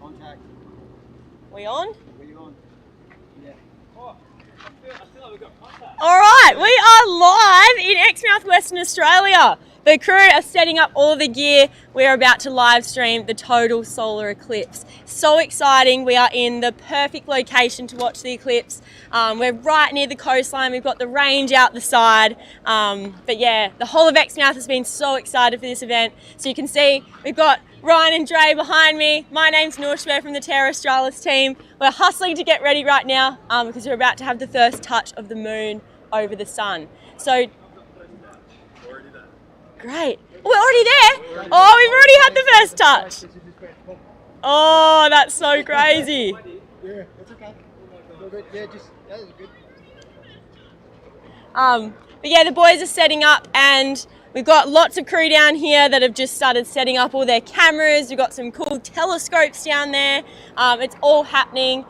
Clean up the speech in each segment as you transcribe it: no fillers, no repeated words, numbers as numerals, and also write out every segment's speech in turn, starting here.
Contact. We on? We on? Yeah. Oh, I feel like we've got contact. All right, we are live in Exmouth, Western Australia. The crew are setting up all the gear. We're about to live stream the total solar eclipse. So exciting. We are in the perfect location to watch the eclipse. We're right near the coastline. We've got the range out the side. But yeah, the whole of Exmouth has been so excited for this event. So you can see we've got Ryan and Dre behind me. My name's Norshbear from the Terra Australis team. We're hustling to get ready right now because we're about to have the first touch of the moon over the sun. So great. We're already there. Oh, we've already had the first touch. Oh, that's so crazy. Yeah, it's okay. Good. Yeah, that was good. But yeah, the boys are setting up and we've got lots of crew down here that have just started setting up all their cameras. We've got some cool telescopes down there. It's all happening.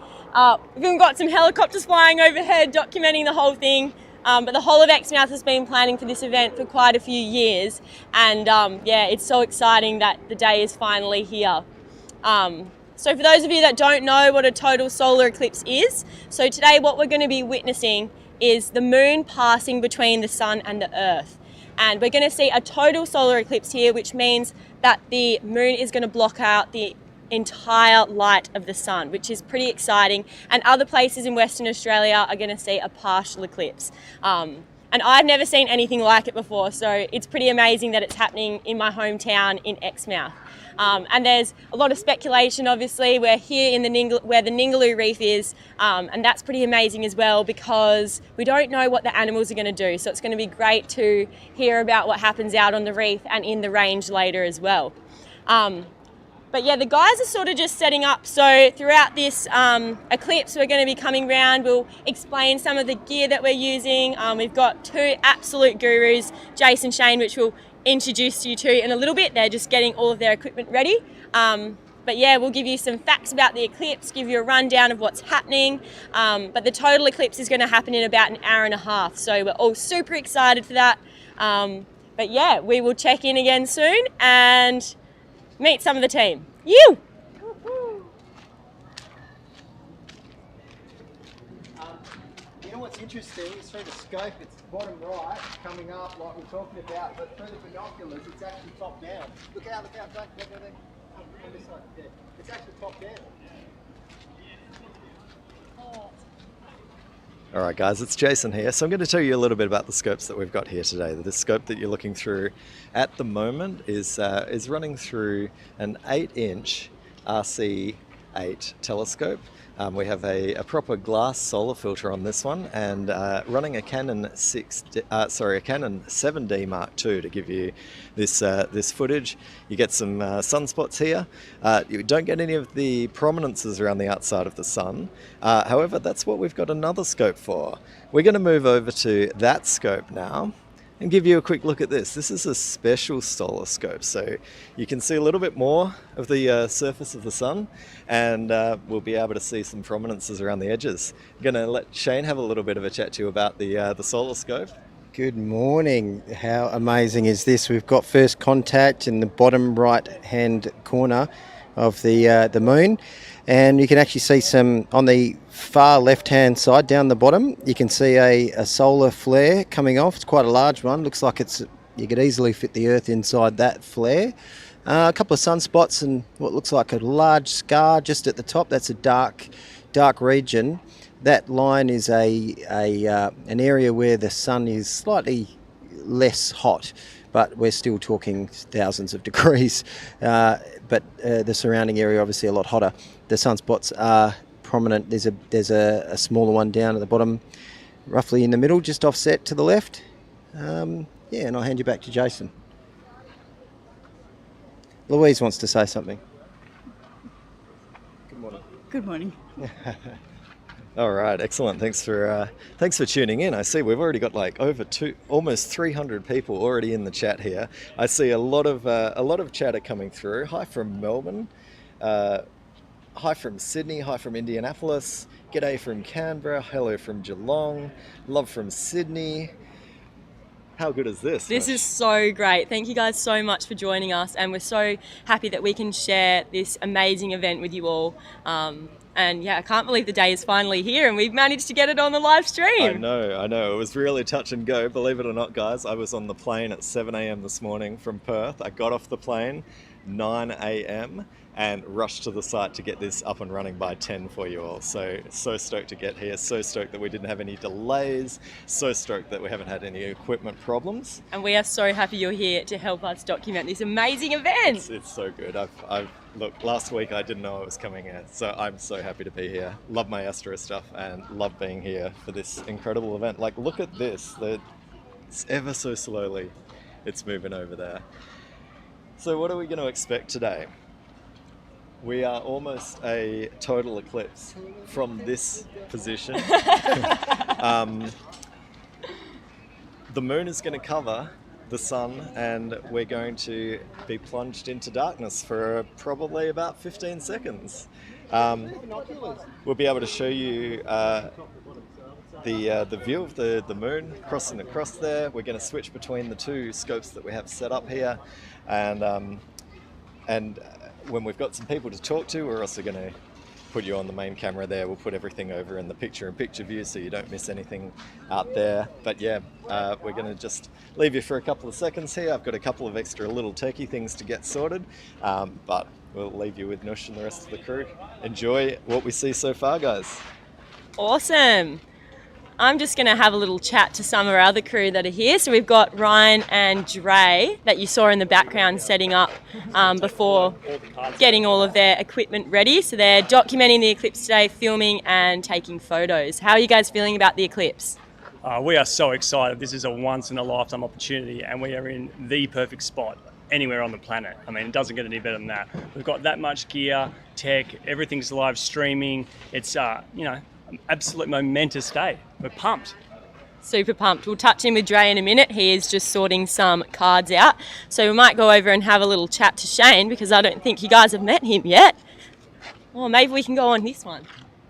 We've even got some helicopters flying overhead documenting the whole thing. But the whole of Exmouth has been planning for this event for quite a few years. And yeah, it's so exciting that the day is finally here. So for those of you that don't know what a total solar eclipse is, so today what we're going to be witnessing is the moon passing between the sun and the earth. And we're going to see a total solar eclipse here, which means that the moon is going to block out the entire light of the sun, which is pretty exciting. And other places in Western Australia are going to see a partial eclipse. And I've never seen anything like it before, so it's pretty amazing that it's happening in my hometown in Exmouth. And there's a lot of speculation, obviously. We're here in where the Ningaloo Reef is, and that's pretty amazing as well because we don't know what the animals are going to do. So it's going to be great to hear about what happens out on the reef and in the range later as well. But yeah, the guys are sort of just setting up. So throughout this eclipse, we're going to be coming around. We'll explain some of the gear that we're using. We've got two absolute gurus, Jason and Shane, which we'll introduce you to in a little bit. They're just getting all of their equipment ready. But yeah, we'll give you some facts about the eclipse, give you a rundown of what's happening. But the total eclipse is going to happen in about an hour and a half. So we're all super excited for that. But yeah, we will check in again soon and meet some of the team. You! You know what's interesting is through the scope, it's bottom right, coming up like we're talking about, but through the binoculars, it's actually top down. Look out, don't go there. On this side, yeah. It's actually top down. All right, guys, it's Jason here. So I'm going to tell you a little bit about the scopes that we've got here today. The scope that you're looking through at the moment is running through an 8-inch RC8 telescope. We have a proper glass solar filter on this one, and running a Canon 7D Mark II to give you this footage. You get some sunspots here. You don't get any of the prominences around the outside of the sun. However, that's what we've got another scope for. We're going to move over to that scope now and give you a quick look at this. This is a special solar scope, so you can see a little bit more of the surface of the sun, and we'll be able to see some prominences around the edges. I'm going to let Shane have a little bit of a chat to you about the solar scope. Good morning. How amazing is this? We've got first contact in the bottom right-hand corner of the moon, and you can actually see some on the far left-hand side down the bottom. You can see a solar flare coming off. It's quite a large one. Looks like you could easily fit the Earth inside that flare. A couple of sunspots and what looks like a large scar just at the top. That's a dark region. That line is an area where the sun is slightly less hot, but we're still talking thousands of degrees. But the surrounding area obviously a lot hotter. The sunspots are prominent. There's a smaller one down at the bottom, roughly in the middle, just offset to the left. Yeah, and I'll hand you back to Jason. Louise wants to say something. Good morning. Good morning. All right, excellent. Thanks for tuning in. I see we've already got like almost 300 people already in the chat here. I see a lot of chatter coming through. Hi from Melbourne. Hi from Sydney, hi from Indianapolis, g'day from Canberra, hello from Geelong, love from Sydney. How good is this? This Mish? is so great. Thank you guys so much for joining us, and we're so happy that we can share this amazing event with you all. And yeah, I can't believe the day is finally here and we've managed to get it on the live stream. I know. It was really touch and go, believe it or not, guys. I was on the plane at 7 a.m. this morning from Perth. I got off the plane 9 a.m. and rushed to the site to get this up and running by 10 for you all. So stoked to get here. So stoked that we didn't have any delays. So stoked that we haven't had any equipment problems. And we are so happy you're here to help us document this amazing event. It's so good. Look, last week I didn't know I was coming here, so I'm so happy to be here. Love my Astro stuff and love being here for this incredible event. Like, look at this. It's ever so slowly it's moving over there. So what are we going to expect today? We are almost a total eclipse from this position. The moon is going to cover the sun and we're going to be plunged into darkness for probably about 15 seconds. We'll be able to show you the view of the moon crossing across there. We're going to switch between the two scopes that we have set up here, and when we've got some people to talk to, we're also going to put you on the main camera there. We'll put everything over in the picture-in-picture view so you don't miss anything out there. But yeah, we're going to just leave you for a couple of seconds here. I've got a couple of extra little turkey things to get sorted, but we'll leave you with Nush and the rest of the crew. Enjoy what we see so far, guys. Awesome. I'm just going to have a little chat to some of our other crew that are here. So we've got Ryan and Dre that you saw in the background setting up before getting all of their equipment ready. So they're documenting the eclipse today, filming and taking photos. How are you guys feeling about the eclipse? We are so excited. This is a once-in-a-lifetime opportunity and we are in the perfect spot anywhere on the planet. I mean, it doesn't get any better than that. We've got that much gear, tech, everything's live streaming. It's, absolute momentous day. We're pumped. Super pumped. We'll touch in with Dre in a minute. He is just sorting some cards out. So we might go over and have a little chat to Shane because I don't think you guys have met him yet. Or maybe we can go on this one.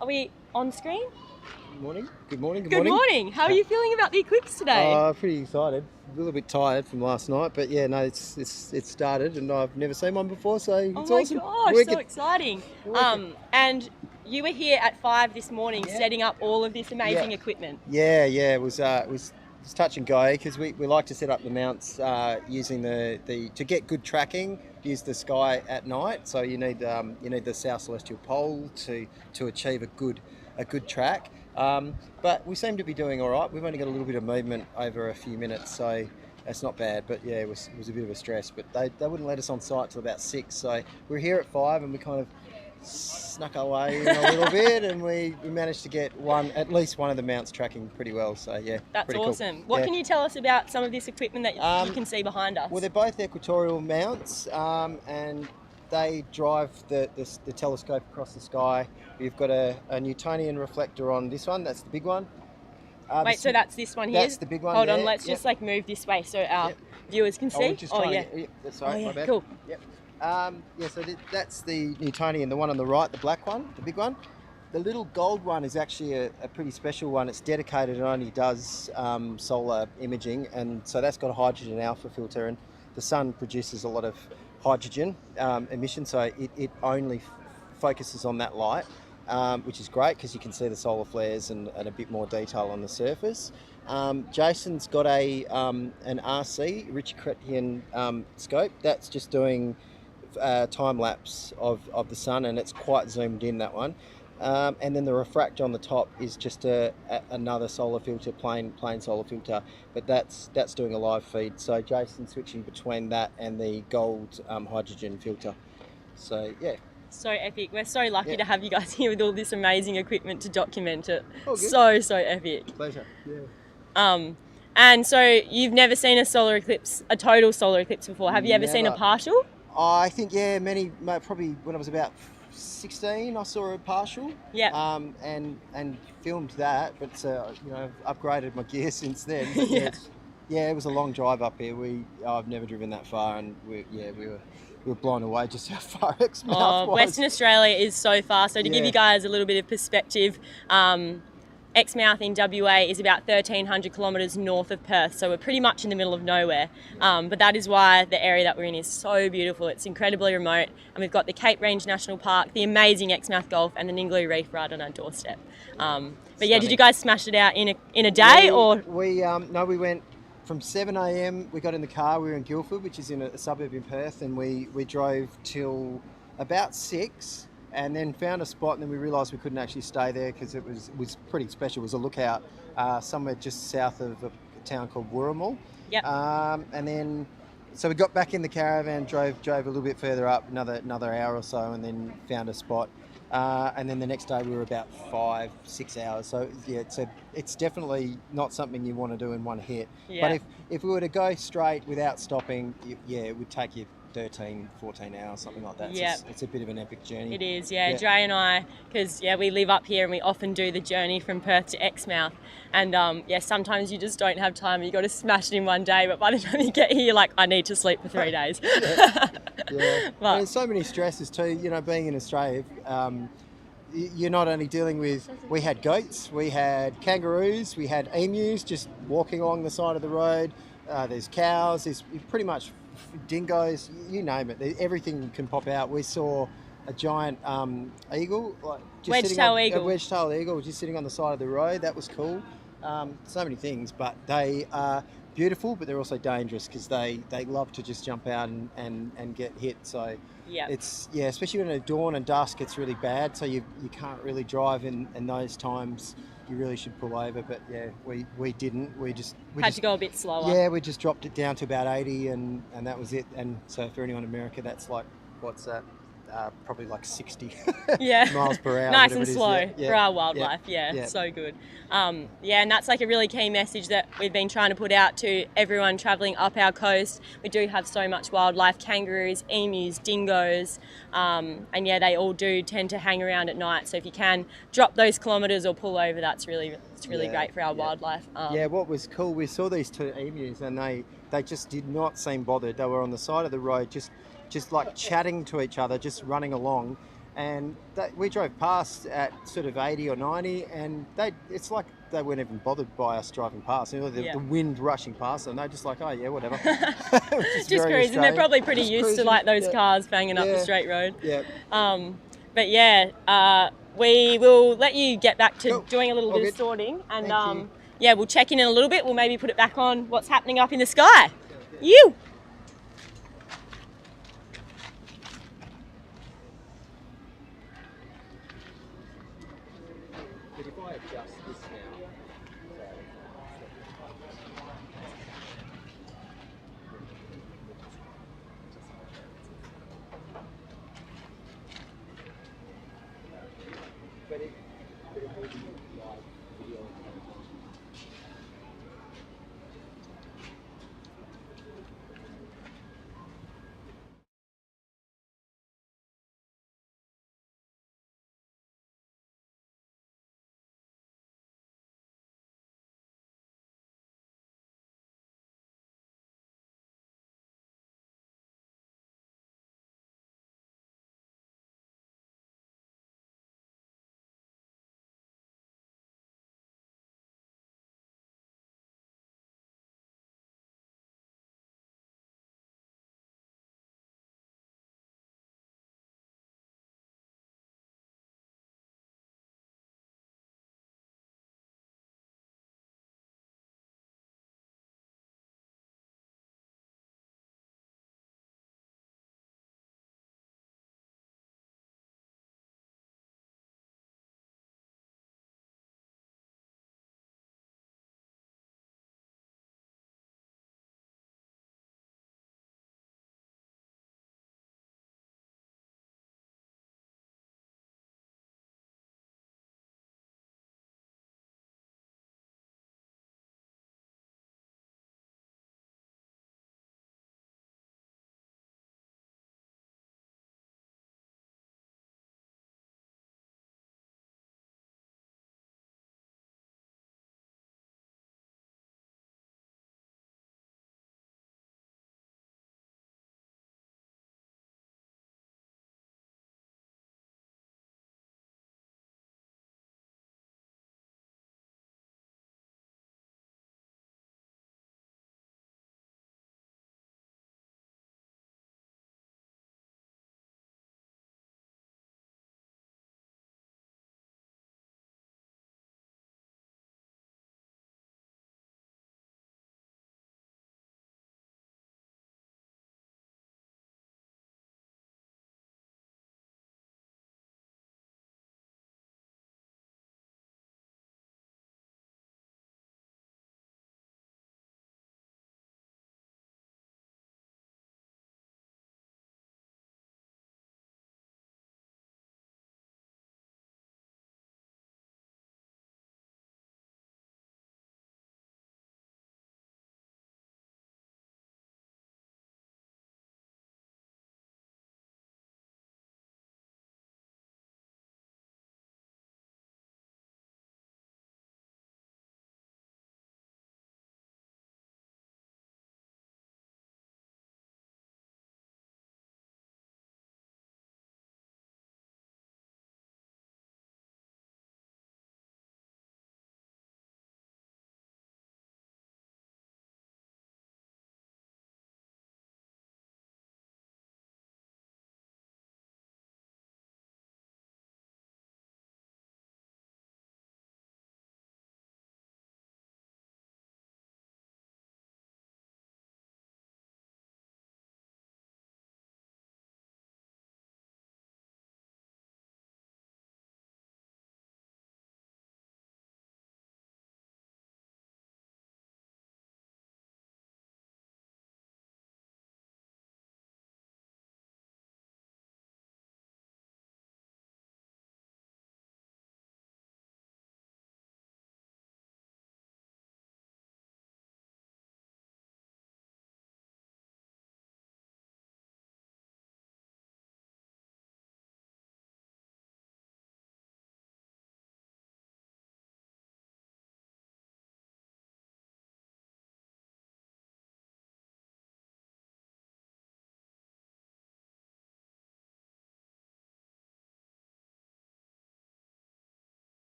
Are we on screen? Good morning. Good morning. Good morning. How are you feeling about the eclipse today? Pretty excited. A little bit tired from last night, but yeah, no, it's started and I've never seen one before, so it's awesome. Oh my gosh, so exciting. And you were here at 5 this morning setting up all of this amazing equipment. Yeah, it was touch and go because we like to set up the mounts using to get good tracking. Use the sky at night, so you need the South Celestial Pole to achieve a good track. But we seem to be doing all right. We've only got a little bit of movement over a few minutes, so that's not bad. But yeah, it was a bit of a stress. But they wouldn't let us on site till about 6, so we're here at 5 and we kind of snuck our way in a little bit and we managed to get at least one of the mounts tracking pretty well, so yeah, that's pretty awesome. Cool. What can you tell us about some of this equipment that you can see behind us? Well, they're both equatorial mounts and they drive the telescope across the sky. We've got a Newtonian reflector on this one. That's the big one. Wait, so that's this one here? That's the big one. Hold there. on, let's just move this way so our viewers can see. That's right. My bad. Cool. Yep. So that's the Newtonian, the one on the right, the black one, the big one. The little gold one is actually a pretty special one. It's dedicated and only does solar imaging, and so that's got a hydrogen alpha filter, and the sun produces a lot of hydrogen emission, so it only focuses on that light, which is great because you can see the solar flares and a bit more detail on the surface. Jason's got an RC, Richie Chrétien scope. That's just doing time lapse of the sun, and it's quite zoomed in, that one. And then the refractor on the top is just another solar filter, plain solar filter, but that's doing a live feed. So Jason's switching between that and the gold hydrogen filter. So yeah. So epic. We're so lucky to have you guys here with all this amazing equipment to document it. Oh, so epic. Pleasure. Yeah. And so you've never seen a total solar eclipse before. Have you ever seen a partial? I think probably when I was about 16 I saw a partial. Yeah. And filmed that, but I've upgraded my gear since then. But it was a long drive up here. I've never driven that far, and we were blown away just how far Exmouth was. Western Australia is so far. So to give you guys a little bit of perspective, Exmouth in WA is about 1,300 kilometres north of Perth, so we're pretty much in the middle of nowhere. But that is why the area that we're in is so beautiful. It's incredibly remote, and we've got the Cape Range National Park, the amazing Exmouth Golf, and the Ningaloo Reef right on our doorstep. But yeah, did you guys smash it out in a day, or? We went from 7 a.m. We got in the car. We were in Guildford, which is in a suburb in Perth, and we drove till about 6. And then found a spot, and then we realised we couldn't actually stay there because it was pretty special. It was a lookout somewhere just south of a town called Wurrumal. Yep. And then, so we got back in the caravan, drove a little bit further up, another hour or so, and then found a spot. And then the next day we were about 5-6 hours. So yeah, it's definitely not something you want to do in one hit. Yeah. But if we were to go straight without stopping, it would take you 13, 14 hours, something like that. Yep. So it's a bit of an epic journey. It is, yeah. Dre and I, because we live up here and we often do the journey from Perth to Exmouth. And sometimes you just don't have time. You got to smash it in one day. But by the time you get here, you're like, I need to sleep for 3 days. Yeah. But And there's so many stresses too. Being in Australia, you're not only dealing with. We had goats, we had kangaroos, we had emus just walking along the side of the road. There's cows. There's pretty much dingoes, you name it. Everything can pop out. We saw a giant eagle, wedge-tailed eagle. A wedge-tailed eagle just sitting on the side of the road. That was cool. So many things, but they are beautiful, but they're also dangerous because they love to just jump out and get hit. So yeah, especially when at dawn and dusk, it's really bad. So you can't really drive in those times. You really should pull over, but yeah, we didn't. We had to go a bit slower. Yeah, we just dropped it down to about 80, and that was it. And so for anyone in America, that's like, what's that? Probably like 60 miles per hour. Nice and slow yeah. for our wildlife. Yeah, so good. And that's like a really key message that we've been trying to put out to everyone travelling up our coast. We do have so much wildlife: kangaroos, emus, dingoes, and they all do tend to hang around at night. So if you can drop those kilometres or pull over, it's really great for our wildlife. What was cool, we saw these 2 emus, and they just did not seem bothered. They were on the side of the road, just like chatting to each other, just running along. And we drove past at sort of 80 or 90, and it's like they weren't even bothered by us driving past. The wind rushing past them, they're just like, oh yeah, whatever. just cruising. They're probably pretty used to like those cars banging up the straight road. Yeah. We will let you get back to doing a little bit of sorting, and we'll check in a little bit. We'll maybe put it back on what's happening up in the sky. You. But if I adjust this now, but it will be live video.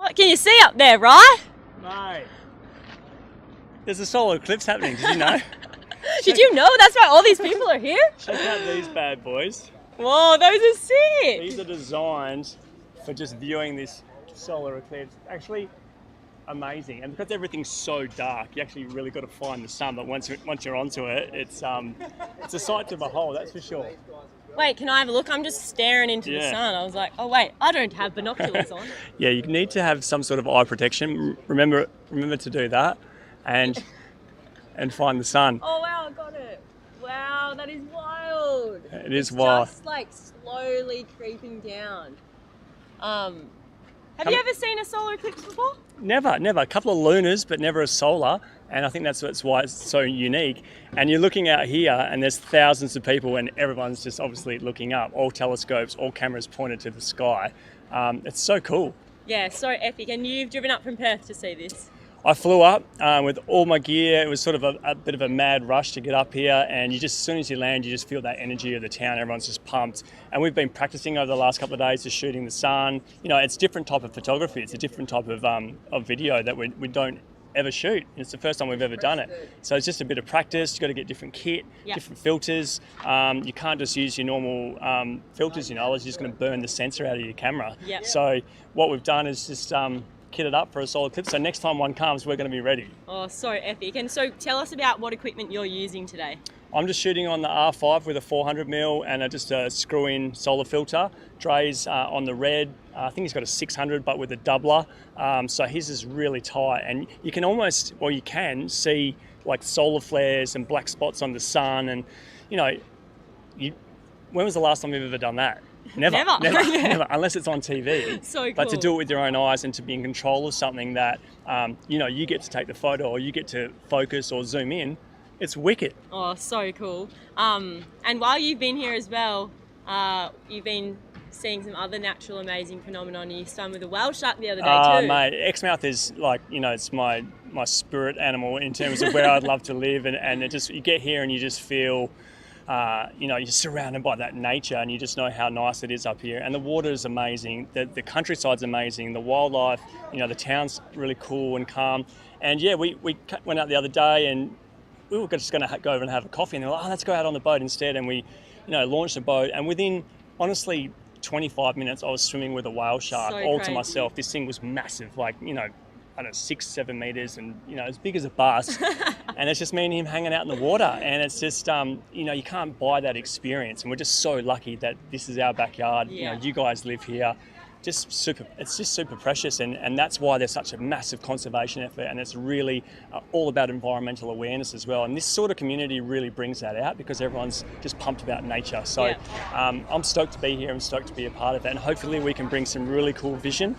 What can you see up there, right? Mate, there's a solar eclipse happening. Did you know? Did you know that's why all these people are here? Check out these bad boys. Whoa, those are sick. These are designed for just viewing this solar eclipse. Actually, amazing. And because everything's so dark, you actually really got to find the sun. But once you're onto it, it's a sight to behold. That's for sure. Wait, can I have a look? I'm just staring into the sun. I was like, oh wait, I don't have binoculars on. Yeah, you need to have some sort of eye protection. Remember to do that, and find the sun. Oh wow, I got it. Wow, that is wild. It is wild. Just like slowly creeping down. Have you ever seen a solar eclipse before? Never. A couple of lunars, but never a solar. And I think that's why it's so unique. And you're looking out here, and there's thousands of people, and everyone's just obviously looking up. All telescopes, all cameras pointed to the sky. It's so cool. Yeah, so epic. And you've driven up from Perth to see this? I flew up with all my gear. It was sort of a bit of a mad rush to get up here, and as soon as you land, you just feel that energy of the town. Everyone's just pumped. And we've been practicing over the last couple of days just shooting the sun. You know, it's a different type of photography. It's a different type of video that we don't ever shoot. It's the first time we've ever done it. So it's just a bit of practice. You've got to get different kit, different filters. You can't just use your normal filters, otherwise you're just going to burn the sensor out of your camera. Yep. So what we've done is just kitted up for a solar eclipse, so next time one comes, we're going to be ready. Oh, so epic. And so tell us about what equipment you're using today. I'm just shooting on the R5 with a 400mm and just a screw-in solar filter. Dre's on the red. I think he's got a 600, but with a doubler. So his is really tight, and you can see like solar flares and black spots on the sun. And when was the last time you've ever done that? Never, unless it's on TV. So cool. But to do it with your own eyes and to be in control of something that, you get to take the photo or you get to focus or zoom in, it's wicked. Oh, so cool. And while you've been here as well, you've been seeing some other natural amazing phenomenon. You swam with a whale shark the other day too. Mate, Exmouth is like, it's my spirit animal in terms of where I'd love to live. And it just, you get here and you just feel... you're surrounded by that nature, and you just know how nice it is up here. And the water is amazing. The countryside's amazing. The wildlife, the town's really cool and calm. And yeah, we went out the other day, and we were just going to go over and have a coffee. And they were like, let's go out on the boat instead. And we, launched the boat. And within, honestly, 25 minutes, I was swimming with a whale shark to myself. This thing was massive, like, I don't know, 6-7 meters, and as big as a bus. And it's just me and him hanging out in the water, and it's just you can't buy that experience. And we're just so lucky that this is our backyard. You guys live here. It's just super precious, and that's why there's such a massive conservation effort, and it's really all about environmental awareness as well. And this sort of community really brings that out because everyone's just pumped about nature. So I'm stoked to be here. I'm stoked to be a part of that, and hopefully we can bring some really cool vision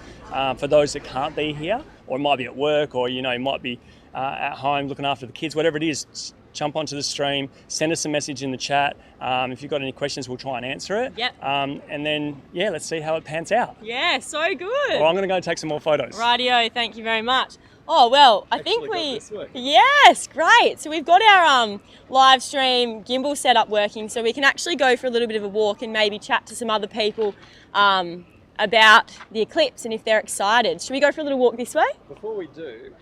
for those that can't be here, or might be at work, or might be at home looking after the kids, whatever it is. Jump onto the stream, send us a message in the chat. If you've got any questions, we'll try and answer it. Yep. And then, let's see how it pans out. Yeah, so good. Well, I'm going to go take some more photos. Rightio, thank you very much. Oh, well, I think we... Yes, great. So we've got our live stream gimbal setup working, so we can actually go for a little bit of a walk and maybe chat to some other people about the eclipse and if they're excited. Should we go for a little walk this way? Before we do,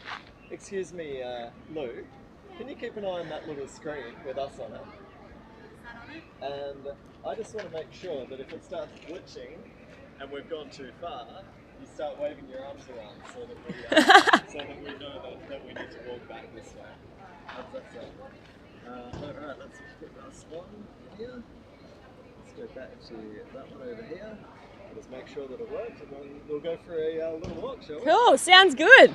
excuse me, Lou. Can you keep an eye on that little screen with us on it? And I just want to make sure that if it starts glitching and we've gone too far, you start waving your arms around so that we know that we need to walk back this way. How's that sound? Alright, let's put our swan here. Let's go back to that one over here. Just make sure that it works, and then we'll go for a little walk, shall we? Cool, sounds good.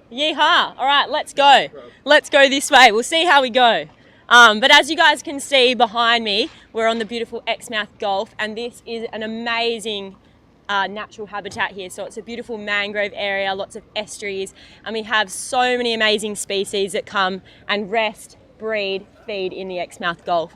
Yeehaw! All right, let's go. Let's go this way. We'll see how we go. But as you guys can see behind me, we're on the beautiful Exmouth Gulf, and this is an amazing natural habitat here. So it's a beautiful mangrove area, lots of estuaries, and we have so many amazing species that come and rest, breed, feed in the Exmouth Gulf.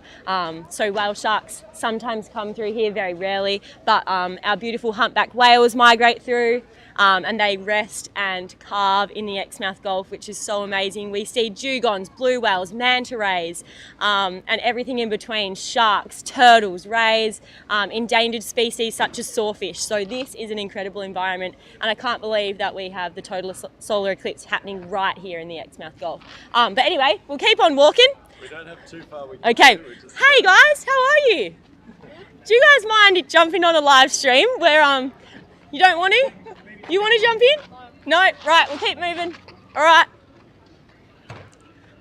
So whale sharks sometimes come through here, very rarely, but our beautiful humpback whales migrate through. And they rest and carve in the Exmouth Gulf, which is so amazing. We see dugongs, blue whales, manta rays, and everything in between, sharks, turtles, rays, endangered species such as sawfish. So this is an incredible environment, and I can't believe that we have the total solar eclipse happening right here in the Exmouth Gulf. But anyway, we'll keep on walking. We don't have too far. Okay. Hey guys, how are you? Do you guys mind jumping on a live stream where you don't want to? You want to jump in? No? Right, we'll keep moving. All right.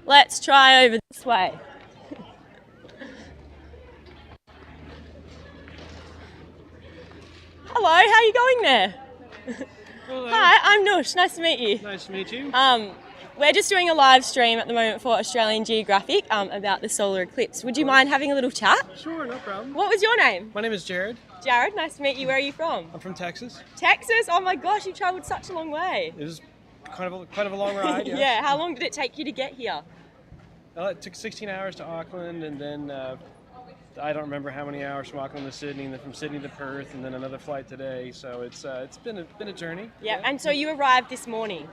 Let's try over this way. Hello, how are you going there? Hello. Hi, I'm Noosh. Nice to meet you. Nice to meet you. We're just doing a live stream at the moment for Australian Geographic about the solar eclipse. Would you mind having a little chat? Sure, no problem. What was your name? My name is Jared. Jared, nice to meet you. Where are you from? I'm from Texas. Texas? Oh my gosh, you travelled such a long way. It was quite of a long ride. Yes. Yeah, how long did it take you to get here? It took 16 hours to Auckland, and then I don't remember how many hours from Auckland to Sydney, and then from Sydney to Perth, and then another flight today. So it's been a journey. Yeah, and so you arrived this morning.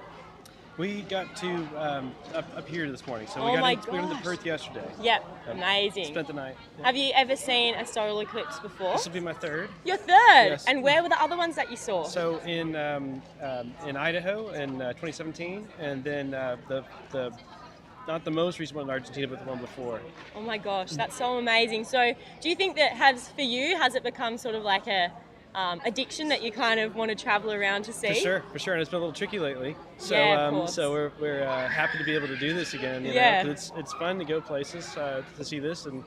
We got to up here this morning, so Oh we my went to gosh. Perth yesterday. Yep, amazing. Spent the night. Yeah. Have you ever seen a solar eclipse before? This will be my third. Your third? Yes. And where were the other ones that you saw? So in Idaho in 2017, and then the not the most recent one in Argentina, but the one before. Oh my gosh, that's so amazing. So do you think that has it become sort of like a addiction that you kind of want to travel around to see? For sure, and it's been a little tricky lately. So, Yeah, of course. so we're happy to be able to do this again. You Yeah. know, 'cause it's fun to go places to see this, and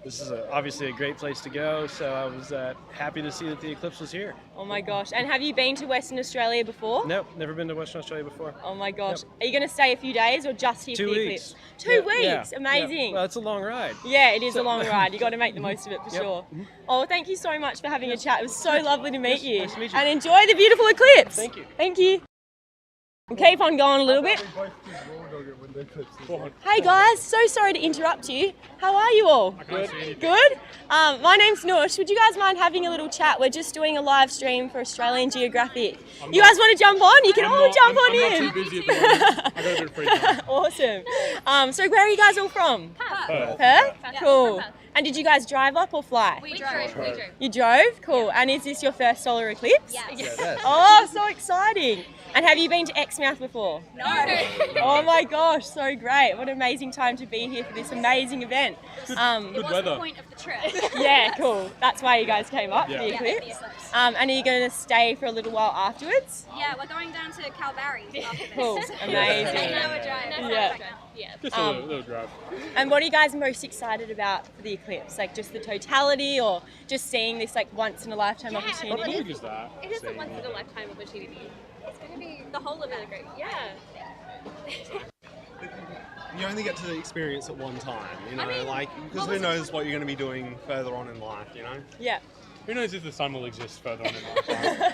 this is obviously a great place to go. So I was happy to see that the eclipse was here. Oh my gosh. And have you been to Western Australia before? Nope, never been to Western Australia before. Oh my gosh. Yep. Are you going to stay a few days or just here 2 for the weeks. eclipse? 2 weeks? Yeah. Amazing. Well, it's a long ride. Yeah, it is a long ride. You got to make the most of it for Yep. sure. Oh, thank you so much for having a chat. It was so lovely to meet you. nice to meet you. And enjoy the beautiful eclipse. Thank you. Thank you. We'll keep on going a little bit. Hey guys, so sorry to interrupt you. How are you all? Good. Good? My name's Noosh. Would you guys mind having a little chat? We're just doing a live stream for Australian Geographic. You guys want to jump on? You can all jump on in. I'm not too busy at the moment. I got a bit of free time. Awesome. So where are you guys all from? Perth. Perth? Cool. And did you guys drive up or fly? We drove. You drove? Cool. And is this your first solar eclipse? Yes. Oh, so exciting. And have you been to Exmouth before? No. Oh my gosh, so great. What an amazing time to be here for this amazing event. It was weather. the point of the trip. Yeah, cool. That's why you guys came up for the Yeah. eclipse. And are you going to stay for a little while afterwards? Yeah, we're going down to Calgary after this. Cool. Amazing. 8-hour drive. Yeah. Just a little drive. And what are you guys most excited about for the eclipse? Like just the totality or just seeing this like once in a lifetime opportunity? Probably just that. It is a once in a lifetime opportunity. It's going to be the whole event. Yeah. You only get to experience it one time, you know, I mean, because who knows what you're going to be doing further on in life, you know? Yeah. Who knows if the sun will exist further on in life?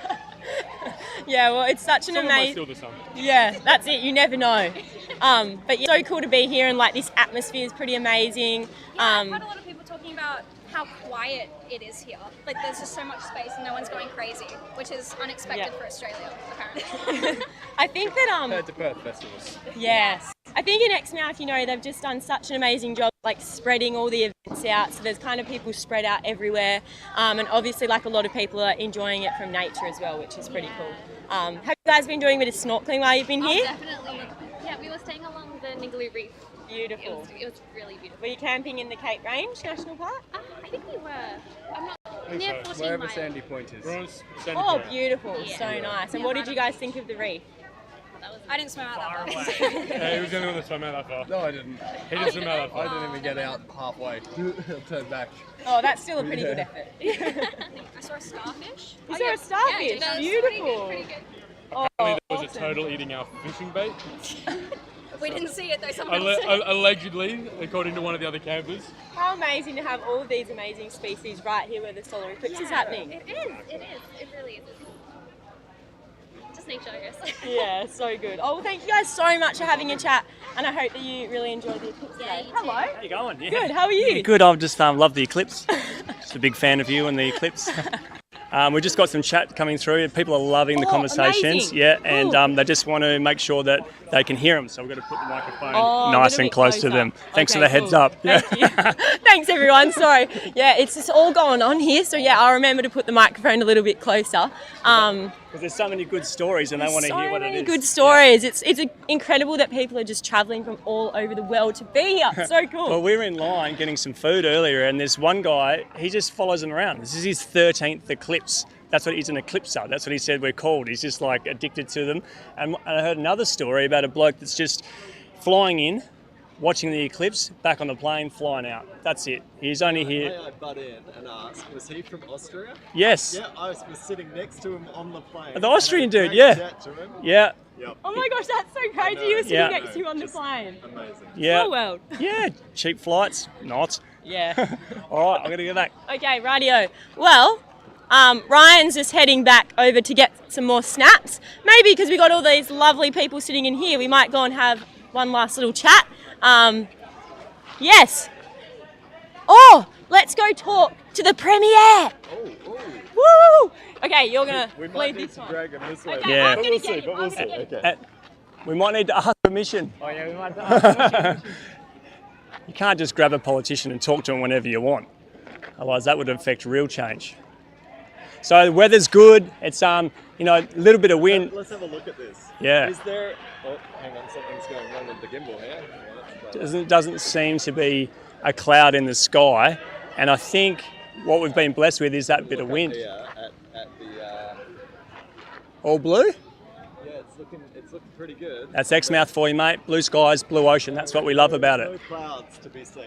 Yeah, well, it's such an Someone might amazing... steal the sun. Yeah, that's it. You never know. But yeah, so cool to be here, and like this atmosphere is pretty amazing. Yeah, I've heard a lot of people talking about how quiet it is here. Like there's just so much space and no one's going crazy, which is unexpected Yeah. for Australia, apparently. I think that Compared to Perth festivals. yes, I think in Exmouth, you know, they've just done such an amazing job, like spreading all the events out. So there's kind of people spread out everywhere, and obviously, like a lot of people are enjoying it from nature as well, which is pretty cool. Have you guys been doing a bit of snorkeling while you've been here? Definitely. Yeah, we were staying along the Ningaloo Reef. Beautiful. It was really beautiful. Were you camping in the Cape Range National Park? I think we were. I'm not think near so. 14 miles. Point is. We're on Sandy Oh, Point. beautiful. Yeah. So nice. And Yeah, what did you guys think of the reef? That was I didn't swim out that far. Yeah, he was the only one that swam out that far. No, I didn't. He didn't swim out that I far. didn't even get out halfway. Turned back. Oh, that's still a pretty good effort. I saw a starfish. You saw a starfish? Yeah, Beautiful. Pretty good. Oh, Apparently there was a awesome. turtle eating our fishing bait. We didn't see it though. Someone else did. Allegedly, according to one of the other campers. How amazing to have all of these amazing species right here where the solar eclipse is happening. It is. It is. It really is. Just nature, I guess. Yeah, so good. Oh, well, thank you guys so much for having a chat, and I hope that you really enjoyed the eclipse today. Hello. How you going? Yeah. Good. How are you? Yeah, good. I've just loved the eclipse. Just a big fan of you and the eclipse. We've just got some chat coming through. People are loving the conversations. Amazing. Yeah, and Cool. they just want to make sure that they can hear them. So we've got to put the microphone a nice little and bit close to closer. them. Thanks for Okay, the heads cool. up. Yeah. Thank you. Thanks, everyone. Sorry. Yeah, it's just all going on here. So, yeah, I'll remember to put the microphone a little bit closer. Because there's so many good stories and they want to hear what it is. So many good stories. It's incredible that people are just travelling from all over the world to be here. It's so cool. Well, we were in line getting some food earlier, and there's one guy, he just follows them around. This is his 13th eclipse. That's what he's an eclipser. That's what he said we're called. He's just like addicted to them. And I heard another story about a bloke that's just flying in, watching the eclipse, back on the plane, flying out. That's it. He's only here. May I butt in and ask, was he from Austria? Yes. Yeah, I was sitting next to him on the plane. The Austrian and I had a dude, yeah. great chat to him. Yeah. Yep. Oh my gosh, that's so crazy. You were sitting Yeah. next to you on the plane. Amazing. Yeah. Small world. Yeah. Cheap flights? Not. Yeah. All right, I'm going to go back. Okay, radio. Well, Ryan's just heading back over to get some more snaps. Maybe because we got all these lovely people sitting in here, we might go and have one last little chat. Yes. Oh, let's go talk to the premiere. Woo! Okay, you're gonna lead this one. Drag him this way. Okay, Yeah. I'm gonna We'll get see, him. but I'm we'll gonna see. get him. Okay. We might need to ask permission. Oh yeah, we might have to You can't just grab a politician and talk to him whenever you want. Otherwise, that would affect real change. So the weather's good. It's a little bit of wind. Let's have a look at this. Yeah. Is there... Oh, hang on, something's going wrong with the gimbal here. Doesn't seem to be a cloud in the sky, and I think what we've been blessed with is that bit of wind. Yeah, at the... All blue? Yeah, it's looking pretty good. That's Exmouth for you, mate. Blue skies, blue ocean. That's what we love about No it. clouds to be seen.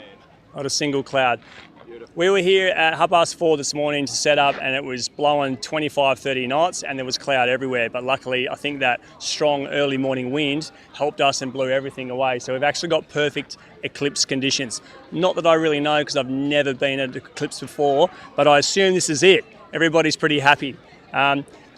Not a single cloud. Beautiful. We were here at 4:30 this morning to set up, and it was blowing 25, 30 knots, and there was cloud everywhere. But luckily, I think that strong early morning wind helped us and blew everything away. So we've actually got perfect eclipse conditions. Not that I really know because I've never been at an eclipse before, but I assume this is it. Everybody's pretty happy.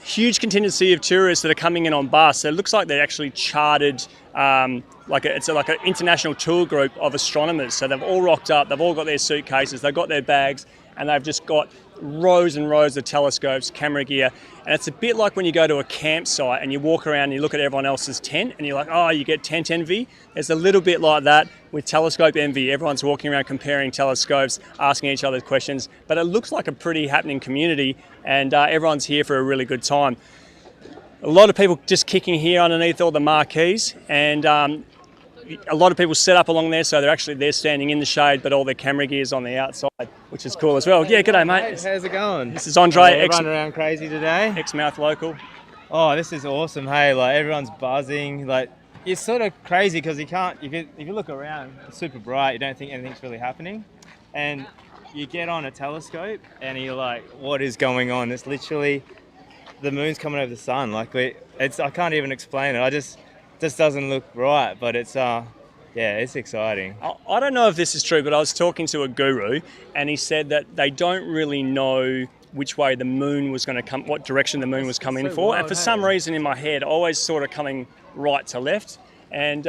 Huge contingency of tourists that are coming in on bus. So it looks like they're actually chartered, it's like an international tour group of astronomers. So they've all rocked up, they've all got their suitcases, they've got their bags, and they've just got rows and rows of telescopes, camera gear. And it's a bit like when you go to a campsite and you walk around and you look at everyone else's tent and you're like, oh, you get tent envy. It's a little bit like that with telescope envy. Everyone's walking around comparing telescopes, asking each other questions, but it looks like a pretty happening community, and everyone's here for a really good time. A lot of people just kicking here underneath all the marquees, and a lot of people set up along there, so they're standing in the shade, but all their camera gear's on the outside, which is cool as well. Yeah, g'day, mate. How's it going? This is Andre, Running around crazy today. Exmouth local. Oh, this is awesome. Hey, like everyone's buzzing. Like it's sort of crazy because you can't. If you look around, it's super bright. You don't think anything's really happening, and you get on a telescope and you're like, what is going on? It's literally the moon's coming over the sun. Like I can't even explain it. I just doesn't look right, but it's it's exciting. I don't know if this is true, but I was talking to a guru, and he said that they don't really know which way the moon was going to come, what direction the moon was coming for, wild, and for some reason in my head, always sort of coming right to left, and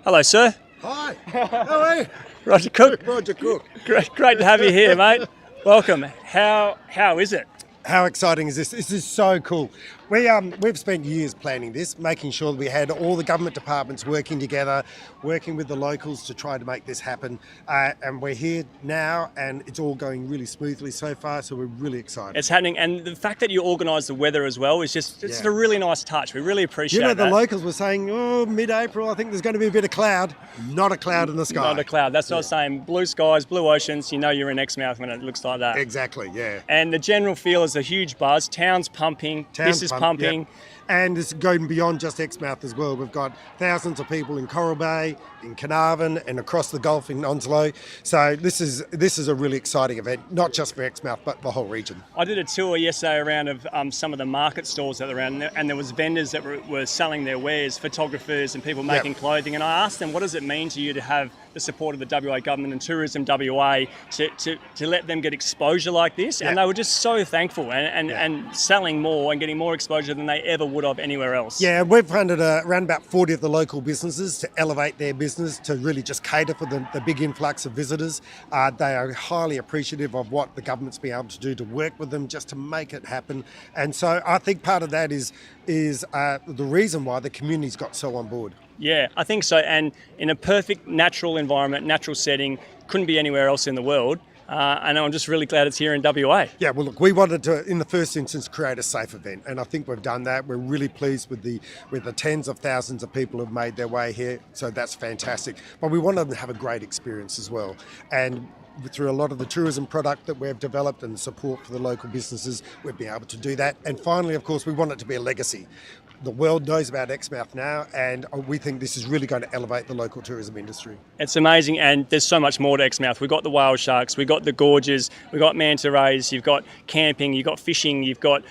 hello, sir. Hi, how are you? Roger Cook. Roger Cook. Great to have you here, mate. Welcome. How is it? How exciting is this? This is so cool. We've spent years planning this, making sure that we had all the government departments working together, working with the locals to try to make this happen. And we're here now, and it's all going really smoothly so far, so we're really excited. It's happening, and the fact that you organise the weather as well is just a really nice touch. We really appreciate that. The locals were saying, mid-April, I think there's going to be a bit of cloud. Not a cloud in the sky. Not a cloud. That's what I was saying. Blue skies, blue oceans, you know you're in Exmouth when it looks like that. Exactly, yeah. And the general feel is a huge buzz. Town's pumping. This is pumping. Yep. And it's going beyond just Exmouth as well. We've got thousands of people in Coral Bay, in Carnarvon, and across the Gulf in Onslow. So this is a really exciting event, not just for Exmouth, but the whole region. I did a tour yesterday around of some of the market stalls that are around, and there was vendors that were selling their wares, photographers and people making clothing. And I asked them, what does it mean to you to have the support of the WA government and Tourism WA to let them get exposure like this? And they were just so thankful and selling more and getting more exposure than they ever would have anywhere else. Yeah, we've funded around about 40 of the local businesses to elevate their business, to really just cater for the big influx of visitors. They are highly appreciative of what the government's been able to do to work with them just to make it happen. And so I think part of that is the reason why the community's got so on board. Yeah, I think so. And in a perfect natural environment, natural setting, couldn't be anywhere else in the world. And I'm just really glad it's here in WA. Yeah, well, look, we wanted to, in the first instance, create a safe event, and I think we've done that. We're really pleased with the tens of thousands of people who've made their way here, so that's fantastic. But we wanted them to have a great experience as well, and through a lot of the tourism product that we've developed and support for the local businesses, we've been able to do that. And finally, of course, we want it to be a legacy. The world knows about Exmouth now, and we think this is really going to elevate the local tourism industry. It's amazing, and there's so much more to Exmouth. We've got the whale sharks, we've got the gorges, we've got manta rays, you've got camping, you've got fishing, you've got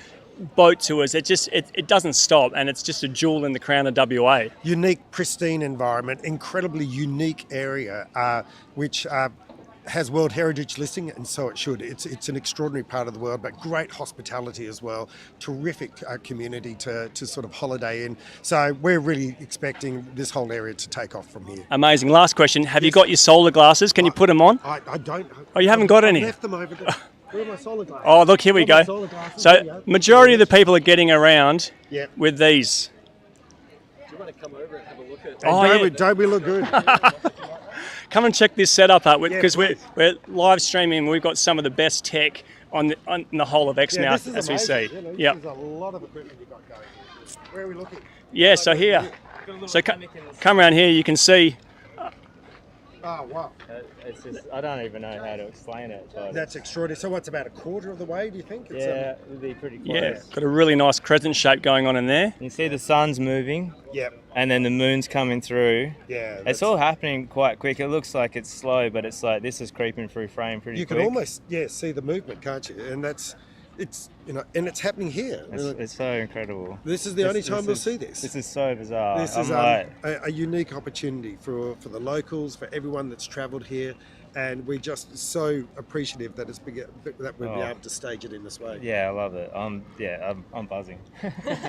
boat tours. It doesn't stop, and it's just a jewel in the crown of WA. Unique, pristine environment, incredibly unique area, which has World Heritage listing, and so it should. It's an extraordinary part of the world, but great hospitality as well. Terrific community to sort of holiday in. So we're really expecting this whole area to take off from here. Amazing. Last question. Have you got your solar glasses? Can you put them on? I don't. Oh, you haven't got any? I left them over there. Where are my solar glasses? Oh, look, here we go. So majority of the people are getting around with these. Do you want to come over and have a look at? Don't we look good? Come and check this setup out because we're live streaming. We've got some of the best tech on the whole of Exmouth, as we see. Yeah, there's a lot of equipment you've got going. Where are we looking? Yeah, so here. So come around here, you can see. Oh, wow. It's just, I don't even know how to explain it. But that's extraordinary. So what's about a quarter of the way, do you think? Yeah, it'll be pretty close. Yeah, got a really nice crescent shape going on in there. You see the sun's moving. Yep. And then the moon's coming through. Yeah. It's all happening quite quick. It looks like it's slow, but it's like this is creeping through frame pretty quick. You can almost, see the movement, can't you? And and it's happening here. It's so incredible. This is the only time we'll see this. This is so bizarre. This is a unique opportunity for the locals, for everyone that's travelled here, and we're just so appreciative that that we'll be able to stage it in this way. Yeah, I love it. I'm buzzing.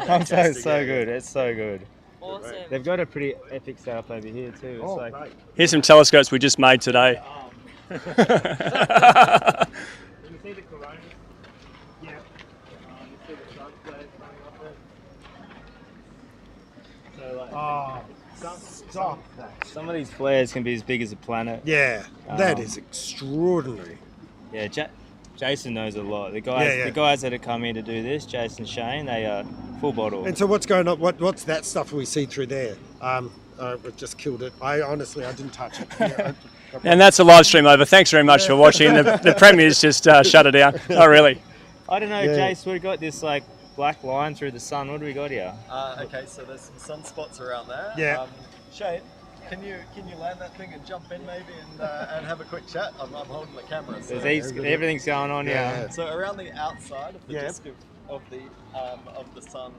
I'm so good. It's so good. Awesome. They've got a pretty epic setup over here too. It's great. Here's some telescopes we just made today. You see the corona? Yeah. You see the sun coming off it. So Stop that. some of these flares can be as big as a planet. Yeah, that is extraordinary. Yeah, Jason knows a lot. The guys that have come here to do this, Jason, Shane, they are full bottle. And so what's going on? What's that stuff we see through there? We've just killed it. I didn't touch it. And that's a live stream over. Thanks very much for watching. The Premier's just shut it down. Oh, really? I don't know, Jace, we've got this like black line through the sun. What do we got here? Okay, so there's some sunspots around there. Yeah. Shane, can you land that thing and jump in maybe and have a quick chat? I'm holding the camera. So. Everything's going on here. So around the outside of the disk of the sun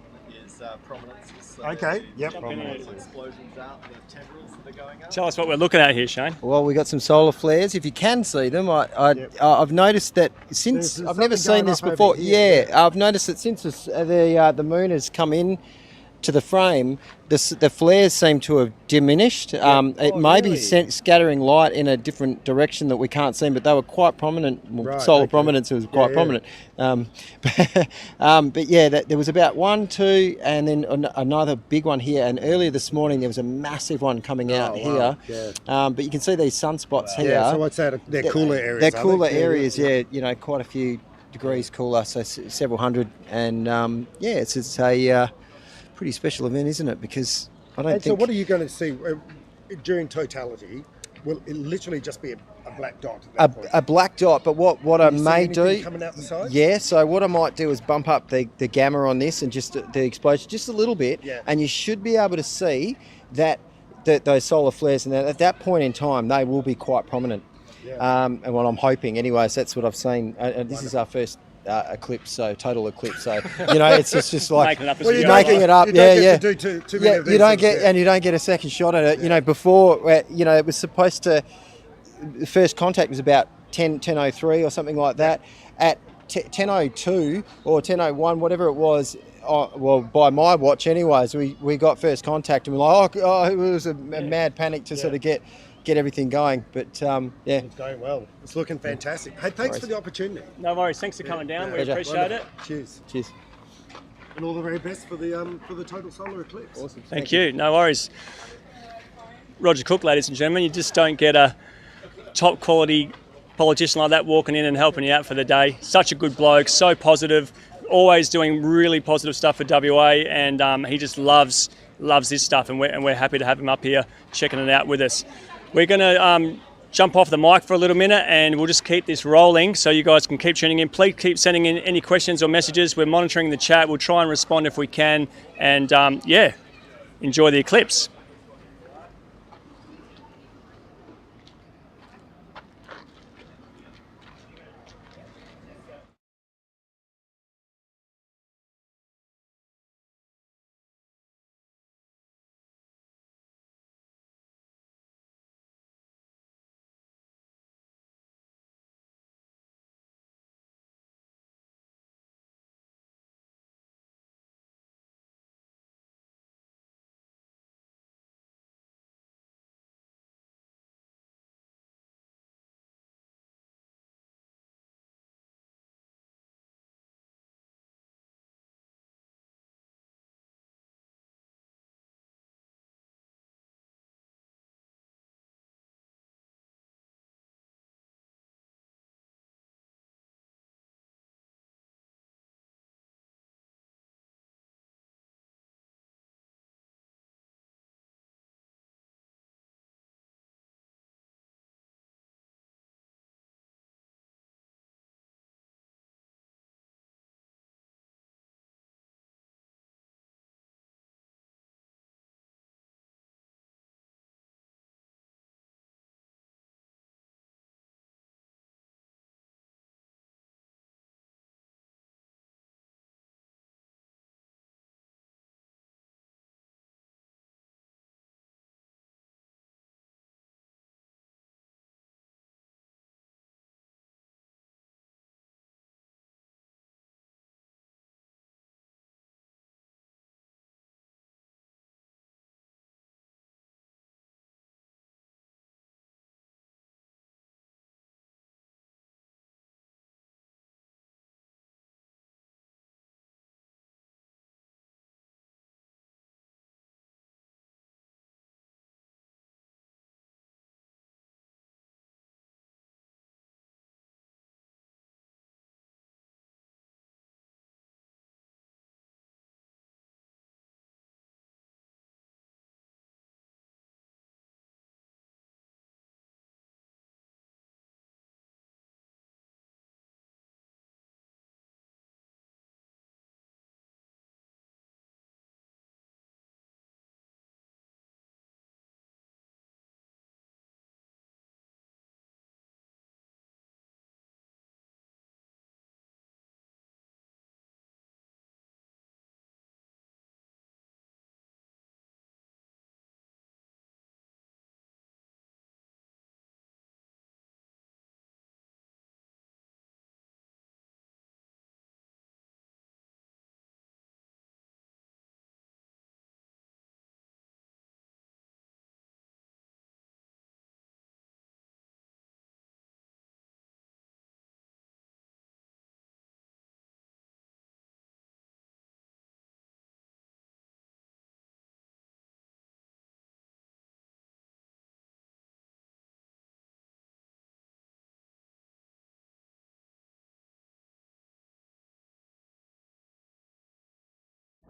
is prominences. Okay. Yep. Explosions out, the tendrils that are going out. Tell us what we're looking at here, Shane. Well, we got some solar flares. If you can see them, I've noticed that since I've never seen this before. I've noticed that since the moon has come in to the frame, the flares seem to have diminished. It may be scattering light in a different direction that we can't see, but they were quite prominent. Solar prominence was quite prominent. But yeah, there was about 1, 2, and then another big one here. And earlier this morning there was a massive one coming out here. But you can see these sunspots here. Yeah, so what's that? They're cooler areas. They're cooler areas. Yeah, quite a few degrees cooler, so several hundred. And it's a pretty special event, isn't it? Because I don't think. So what are you going to see during Totality? Will it literally just be a black dot at that point. A black dot. But what I Do you see may anything do, coming out the side? yeah. So what I might do is bump up the gamma on this and just the exposure just a little bit, Yeah. and you should be able to see that those solar flares, and at that point in time, they will be quite prominent. Yeah. And what I'm hoping, anyways, that's what I've seen. This is our first eclipse, so total eclipse. So it's just like Making it up as Well, we you go. don't making get- it up. you don't Yeah, get yeah. to do too many Yeah, of these you don't things, get, yeah. and you don't get a second shot at it. Before, it was supposed to. The first contact was about 10:03 or something like that. At 10:02 or 10:01, whatever it was. Well, by my watch, anyways, we got first contact, and we're like, it was a mad panic to sort of get everything going. But yeah, It's going well. It's looking fantastic. Hey, thanks for the opportunity. No worries. Thanks for coming down. We Pleasure. appreciate it. Cheers. cheers. And all the very best for the total solar eclipse. Awesome. Thank you. No worries. Roger Cook, ladies and gentlemen. You just don't get a top quality politician like that walking in and helping you out for the day. Such a good bloke, so positive, always doing really positive stuff for WA, and he just loves this stuff, and we're happy to have him up here checking it out with us. We're going to jump off the mic for a little minute, and we'll just keep this rolling so you guys can keep tuning in. Please keep sending in any questions or messages. We're monitoring the chat. We'll try and respond if we can, and enjoy the eclipse.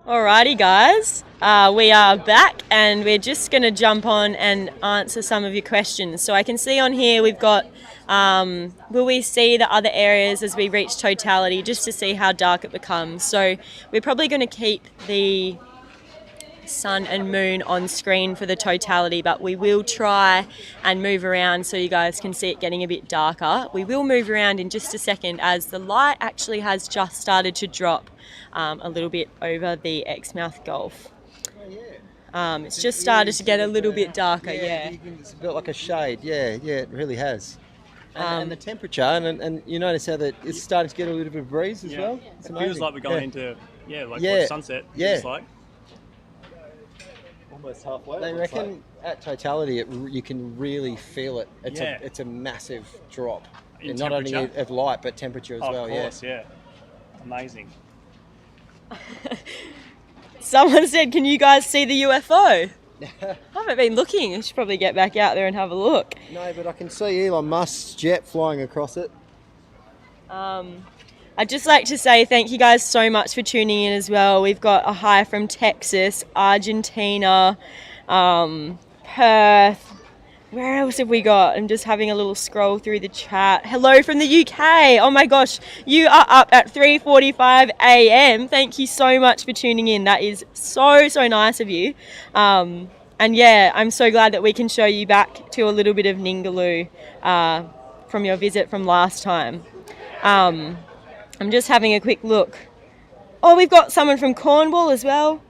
Alrighty guys, we are back and we're just going to jump on and answer some of your questions. So I can see on here we've got, will we see the other areas as we reach totality, just to see how dark it becomes. So we're probably going to keep the sun and moon on screen for the totality, but we will try and move around so you guys can see it getting a bit darker. We will move around in just a second as the light actually has just started to drop a little bit over the Exmouth Gulf. It's just started to get a little bit darker, yeah. It's built like a shade, yeah, it really has. And the temperature, and you notice how that it's starting to get a little bit of breeze as well. It's It amazing. feels like we're going into, what sunset feels like. Almost halfway. They reckon at totality you can really feel it. Yeah. It's a massive drop, In not only temperature? of light but temperature as well. Of course, yeah. Amazing. Someone said, can you guys see the UFO? I haven't been looking. I should probably get back out there and have a look. No, but I can see Elon Musk's jet flying across it. I'd just like to say thank you guys so much for tuning in as well. We've got a hi from Texas, Argentina, Perth. Where else have we got? I'm just having a little scroll through the chat. Hello from the UK. Oh my gosh, you are up at 3:45 a.m. Thank you so much for tuning in. That is so nice of you. And yeah, I'm so glad that we can show you back to a little bit of Ningaloo from your visit from last time. I'm just having a quick look. Oh, we've got someone from Cornwall as well.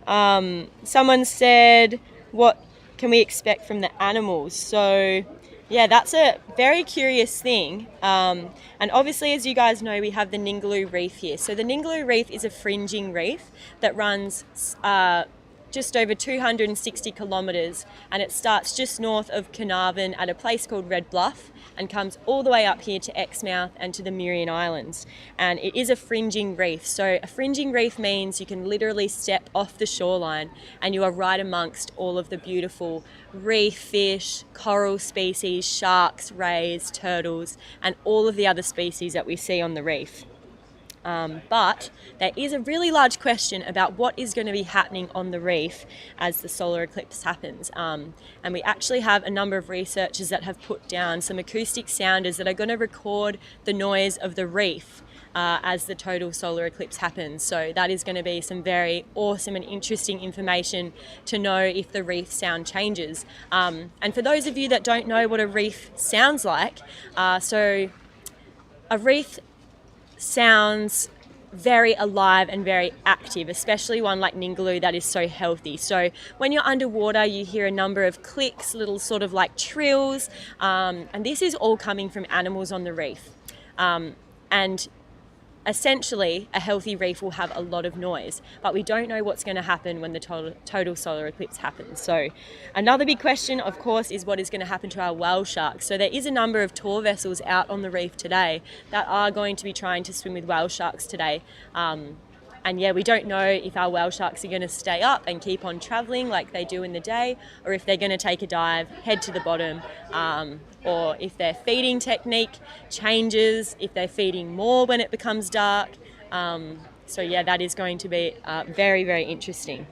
Someone said, what can we expect from the animals? So yeah, that's a very curious thing. And obviously, as you guys know, we have the Ningaloo Reef here. So the Ningaloo Reef is a fringing reef that runs just over 260 kilometres, and it starts just north of Carnarvon at a place called Red Bluff and comes all the way up here to Exmouth and to the Murrian Islands. And it is a fringing reef. So a fringing reef means you can literally step off the shoreline and you are right amongst all of the beautiful reef fish, coral species, sharks, rays, turtles, and all of the other species that we see on the reef. But there is a really large question about what is going to be happening on the reef as the solar eclipse happens. And we actually have a number of researchers that have put down some acoustic sounders that are going to record the noise of the reef as the total solar eclipse happens. So that is going to be some very awesome and interesting information to know if the reef sound changes. And for those of you that don't know what a reef sounds like, so a reef sounds very alive and very active, especially one like Ningaloo that is so healthy. So when you're underwater, you hear a number of clicks, little sort of like trills, and this is all coming from animals on the reef. And essentially, a healthy reef will have a lot of noise, but we don't know what's going to happen when the total solar eclipse happens. So another big question, of course, is what is going to happen to our whale sharks. So there is a number of tour vessels out on the reef today that are going to be trying to swim with whale sharks today. And yeah, we don't know if our whale sharks are going to stay up and keep on travelling like they do in the day, or if they're going to take a dive, head to the bottom, or if their feeding technique changes, if they're feeding more when it becomes dark. So yeah, that is going to be very interesting.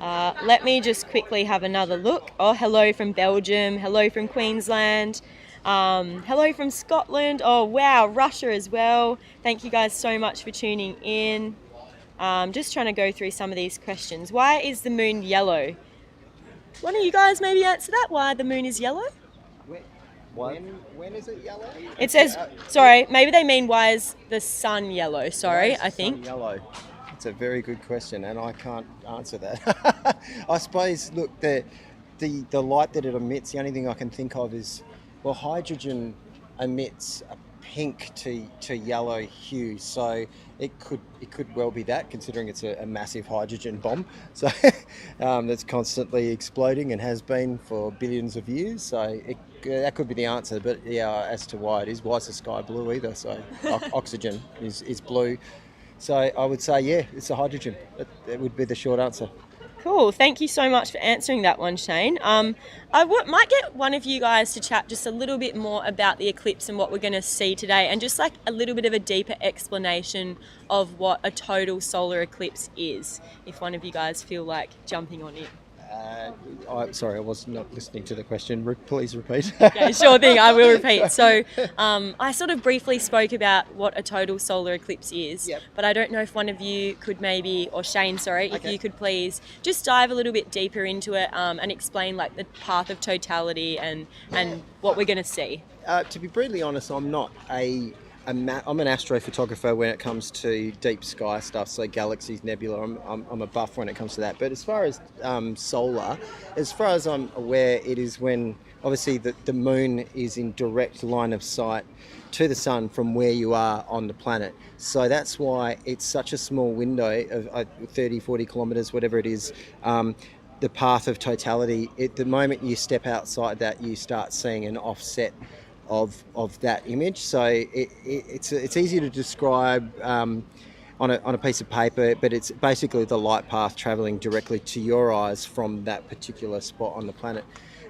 Let me just quickly have another look. Oh, hello from Belgium, hello from Queensland. Hello from Scotland. Oh wow, Russia as well. Thank you guys so much for tuning in. Just trying to go through some of these questions. Why is the moon yellow? One of you guys maybe answer that, why the moon is yellow? When is it yellow? It says, sorry, maybe they mean why is the sun yellow? Sorry, I think. Yellow. It's a very good question, and I can't answer that. I suppose, look, the light that it emits, the only thing I can think of is, well, hydrogen emits a pink to yellow hue, so it could well be that, considering it's a massive hydrogen bomb, so that's constantly exploding and has been for billions of years. So that could be the answer. But yeah, as to why it is, why is the sky blue either? So oxygen is blue. So I would say, yeah, it's a hydrogen. That would be the short answer. Cool. Thank you so much for answering that one, Shane. Might get one of you guys to chat just a little bit more about the eclipse and what we're going to see today, and just like a little bit of a deeper explanation of what a total solar eclipse is, if one of you guys feel like jumping on in. Sorry, I was not listening to the question. Please repeat. Okay, sure thing, I will repeat. So I sort of briefly spoke about what a total solar eclipse is, Yep. but I don't know if one of you could maybe, or Shane, sorry, if Okay. you could please just dive a little bit deeper into it and explain like the path of totality and what we're going to see. To be brutally honest, I'm not I'm an astrophotographer when it comes to deep sky stuff, so galaxies, nebula. I'm a buff when it comes to that. But as far as solar, as far as I'm aware, it is when obviously the moon is in direct line of sight to the sun from where you are on the planet. So that's why it's such a small window of 30, 40 kilometres, whatever it is. The path of totality, the moment you step outside that, you start seeing an offset of that image. So it's easy to describe on a piece of paper, but it's basically the light path traveling directly to your eyes from that particular spot on the planet.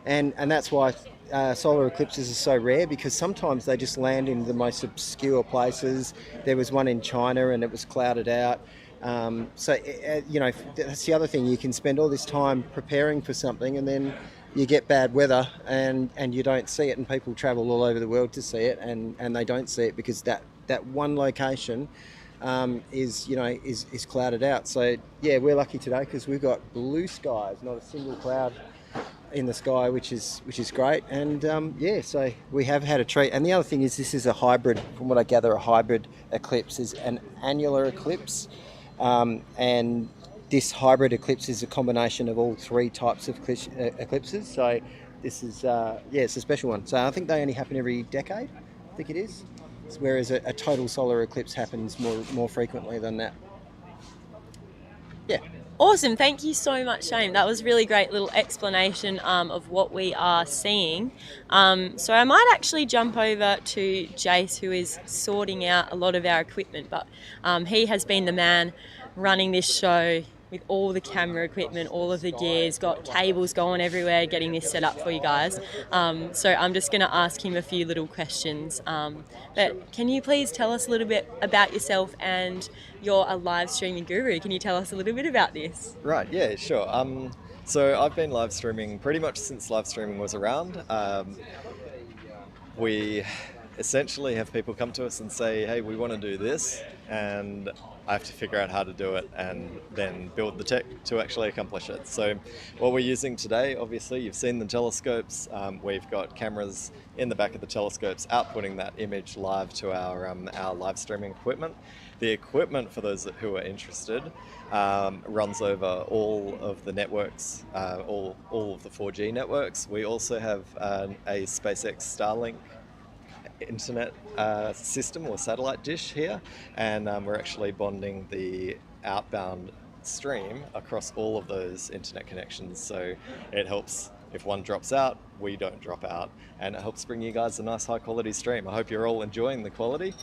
And that's why solar eclipses are so rare, because sometimes they just land in the most obscure places. There was one in China and it was clouded out. So that's the other thing. You can spend all this time preparing for something, and then you get bad weather and you don't see it, and people travel all over the world to see it, and they don't see it because that one location is clouded out. So yeah, we're lucky today because we've got blue skies, not a single cloud in the sky, which is great. And so we have had a treat. And the other thing is, this is a hybrid, from what I gather. A hybrid eclipse is an annular eclipse, and this hybrid eclipse is a combination of all three types of eclipses. So this is, it's a special one. So I think they only happen every decade, I think it is. Whereas a total solar eclipse happens more frequently than that. Yeah. Awesome, thank you so much, Shane. That was really great little explanation of what we are seeing. So I might actually jump over to Jace, who is sorting out a lot of our equipment, but he has been the man running this show with all the camera equipment, all of the gears, got cables going everywhere, getting this set up for you guys. So I'm just going to ask him a few little questions. But can you please tell us a little bit about yourself, and you're a live streaming guru. Can you tell us a little bit about this? Right, yeah, sure. So I've been live streaming pretty much since live streaming was around. We essentially have people come to us and say, hey, we want to do this, and I have to figure out how to do it and then build the tech to actually accomplish it. So what we're using today, obviously, you've seen the telescopes. We've got cameras in the back of the telescopes outputting that image live to our live streaming equipment. The equipment, for those who are interested, runs over all of the networks, all of the 4G networks. We also have a SpaceX Starlink internet system or satellite dish here, and we're actually bonding the outbound stream across all of those internet connections, so it helps if one drops out, we don't drop out, and it helps bring you guys a nice high quality stream. I hope you're all enjoying the quality.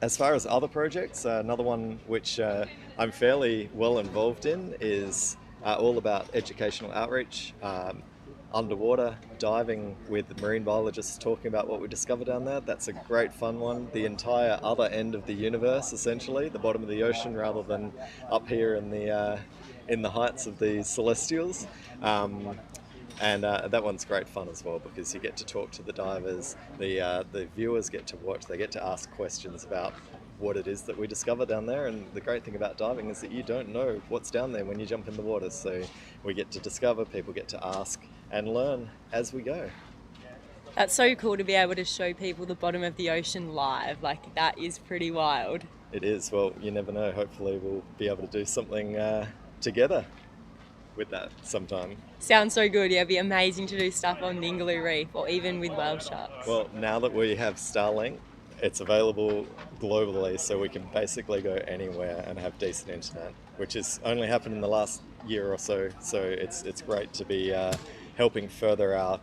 As far as other projects, another one which I'm fairly well involved in is all about educational outreach. Underwater diving with marine biologists talking about what we discovered down there. That's a great fun one. The entire other end of the universe, essentially, the bottom of the ocean, rather than up here in the heights of the celestials. And that one's great fun as well, because you get to talk to the divers, the viewers get to watch, they get to ask questions about what it is that we discover down there. And the great thing about diving is that you don't know what's down there when you jump in the water, so we get to discover, people get to ask and learn as we go. That's so cool to be able to show people the bottom of the ocean live. Like, that is pretty wild. It is. Well, you never know, hopefully we'll be able to do something together with that sometime. Sounds so good. Yeah, it'd be amazing to do stuff on Ningaloo Reef or even with whale sharks. Well, now that we have Starlink, it's available globally, so we can basically go anywhere and have decent internet, which has only happened in the last year or so. So it's great to be helping further our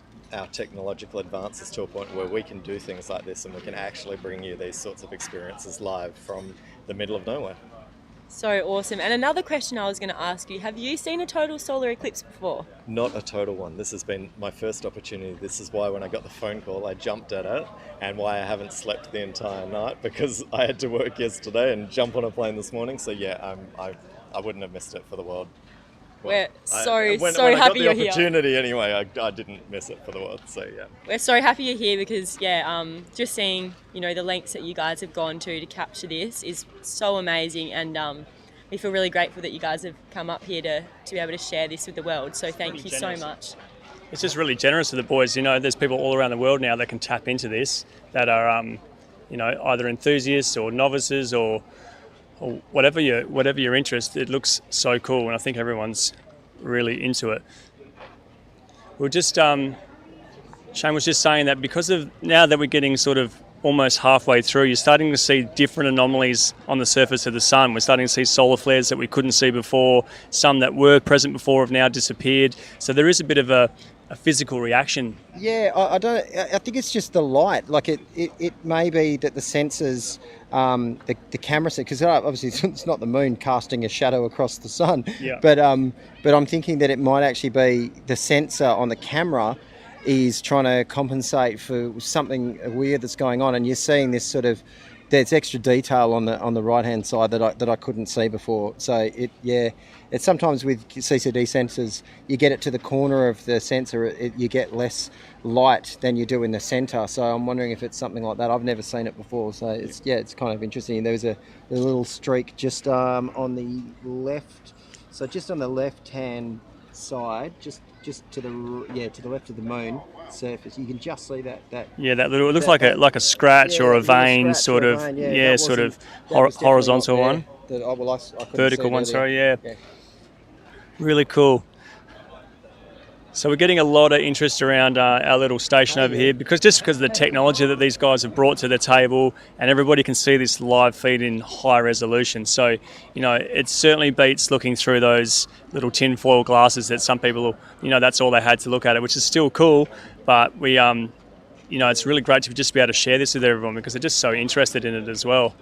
technological advances to a point where we can do things like this, and we can actually bring you these sorts of experiences live from the middle of nowhere. So awesome. And another question I was going to ask you, have you seen a total solar eclipse before? Not a total one. This has been my first opportunity. This is why when I got the phone call, I jumped at it, and why I haven't slept the entire night, because I had to work yesterday and jump on a plane this morning. So yeah, I wouldn't have missed it for the world. We're so when happy I got you're the here. opportunity anyway, I didn't miss it for the world. So yeah. We're so happy you're here because, just seeing, the lengths that you guys have gone to capture this is so amazing, and we feel really grateful that you guys have come up here to be able to share this with the world. So thank you so much. It's just really generous of the boys. There's people all around the world now that can tap into this, that are, either enthusiasts or novices or whatever your interest. It looks so cool, and I think everyone's really into it. We'll just, Shane was just saying that because of now that we're getting sort of almost halfway through, you're starting to see different anomalies on the surface of the sun. We're starting to see solar flares that we couldn't see before. Some that were present before have now disappeared. So there is a bit of a physical reaction. Yeah, I think it's just the light. Like it may be that the sensors, the camera, because obviously it's not the moon casting a shadow across the sun. Yeah. But I'm thinking that it might actually be the sensor on the camera is trying to compensate for something weird that's going on, and you're seeing this sort of, there's extra detail on the right hand side that I couldn't see before. So it's sometimes with CCD sensors, you get it to the corner of the sensor, you get less light than you do in the center. So I'm wondering if it's something like that. I've never seen it before, so it's kind of interesting. There was a little streak just on the left, so just on the left hand side, just to the left of the moon surface. You can just see that that little, it looks like a scratch or a vein, sort of, sort of horizontal one, vertical one. Sorry, yeah. Really cool. So we're getting a lot of interest around our little station over here because of the technology that these guys have brought to the table, and everybody can see this live feed in high resolution. So, it certainly beats looking through those little tinfoil glasses that some people, that's all they had to look at it, which is still cool. But we, it's really great to just be able to share this with everyone because they're just so interested in it as well.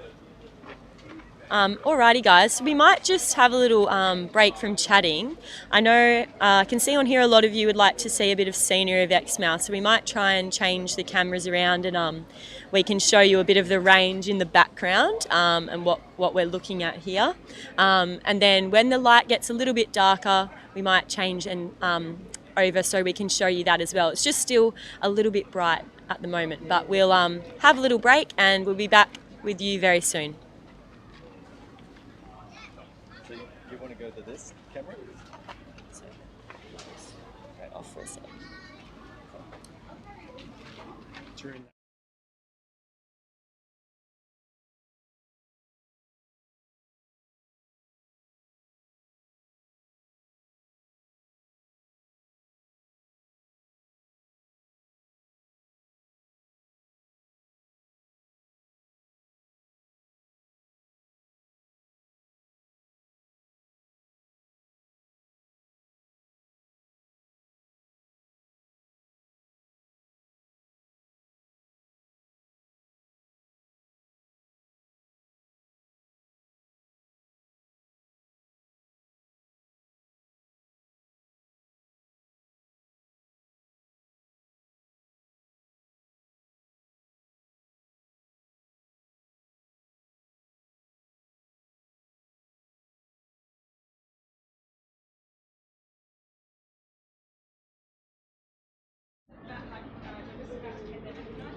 Alrighty guys, so we might just have a little break from chatting. I know I can see on here a lot of you would like to see a bit of scenery of Exmouth, so we might try and change the cameras around, and we can show you a bit of the range in the background and what we're looking at here. And then when the light gets a little bit darker, we might change and over so we can show you that as well. It's just still a little bit bright at the moment, but we'll have a little break and we'll be back with you very soon. You want to go to this camera? Okay, off for a sec.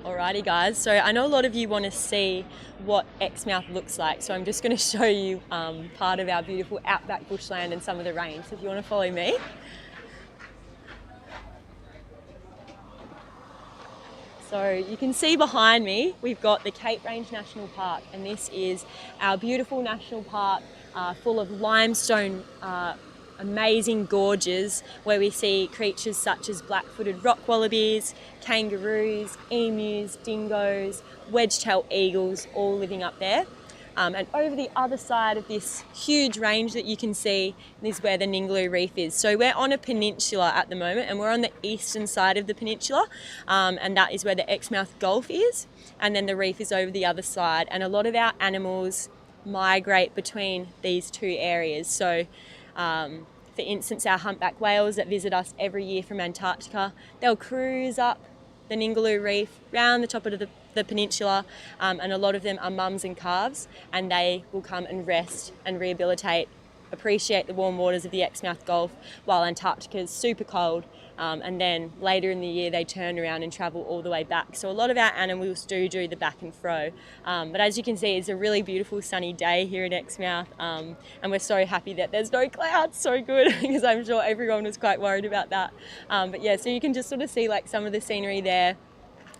Alrighty guys, so I know a lot of you want to see what Exmouth looks like, so I'm just going to show you part of our beautiful outback bushland and some of the range. So if you want to follow me. So you can see behind me, we've got the Cape Range National Park, and this is our beautiful national park full of limestone amazing gorges where we see creatures such as black-footed rock wallabies, kangaroos, emus, dingoes, wedge-tailed eagles, all living up there. And over the other side of this huge range that you can see is where the Ningaloo Reef is. So we're on a peninsula at the moment, and we're on the eastern side of the peninsula, and that is where the Exmouth Gulf is, and then the reef is over the other side. And a lot of our animals migrate between these two areas. So, for instance, our humpback whales that visit us every year from Antarctica, they'll cruise up the Ningaloo Reef, round the top of the peninsula, and a lot of them are mums and calves, and they will come and rest and rehabilitate, appreciate the warm waters of the Exmouth Gulf while Antarctica is super cold, and then later in the year they turn around and travel all the way back. So a lot of our animals do the back and fro, but as you can see, it's a really beautiful sunny day here in Exmouth, and we're so happy that there's no clouds. So good, because I'm sure everyone was quite worried about that. But yeah, so you can just sort of see like some of the scenery there.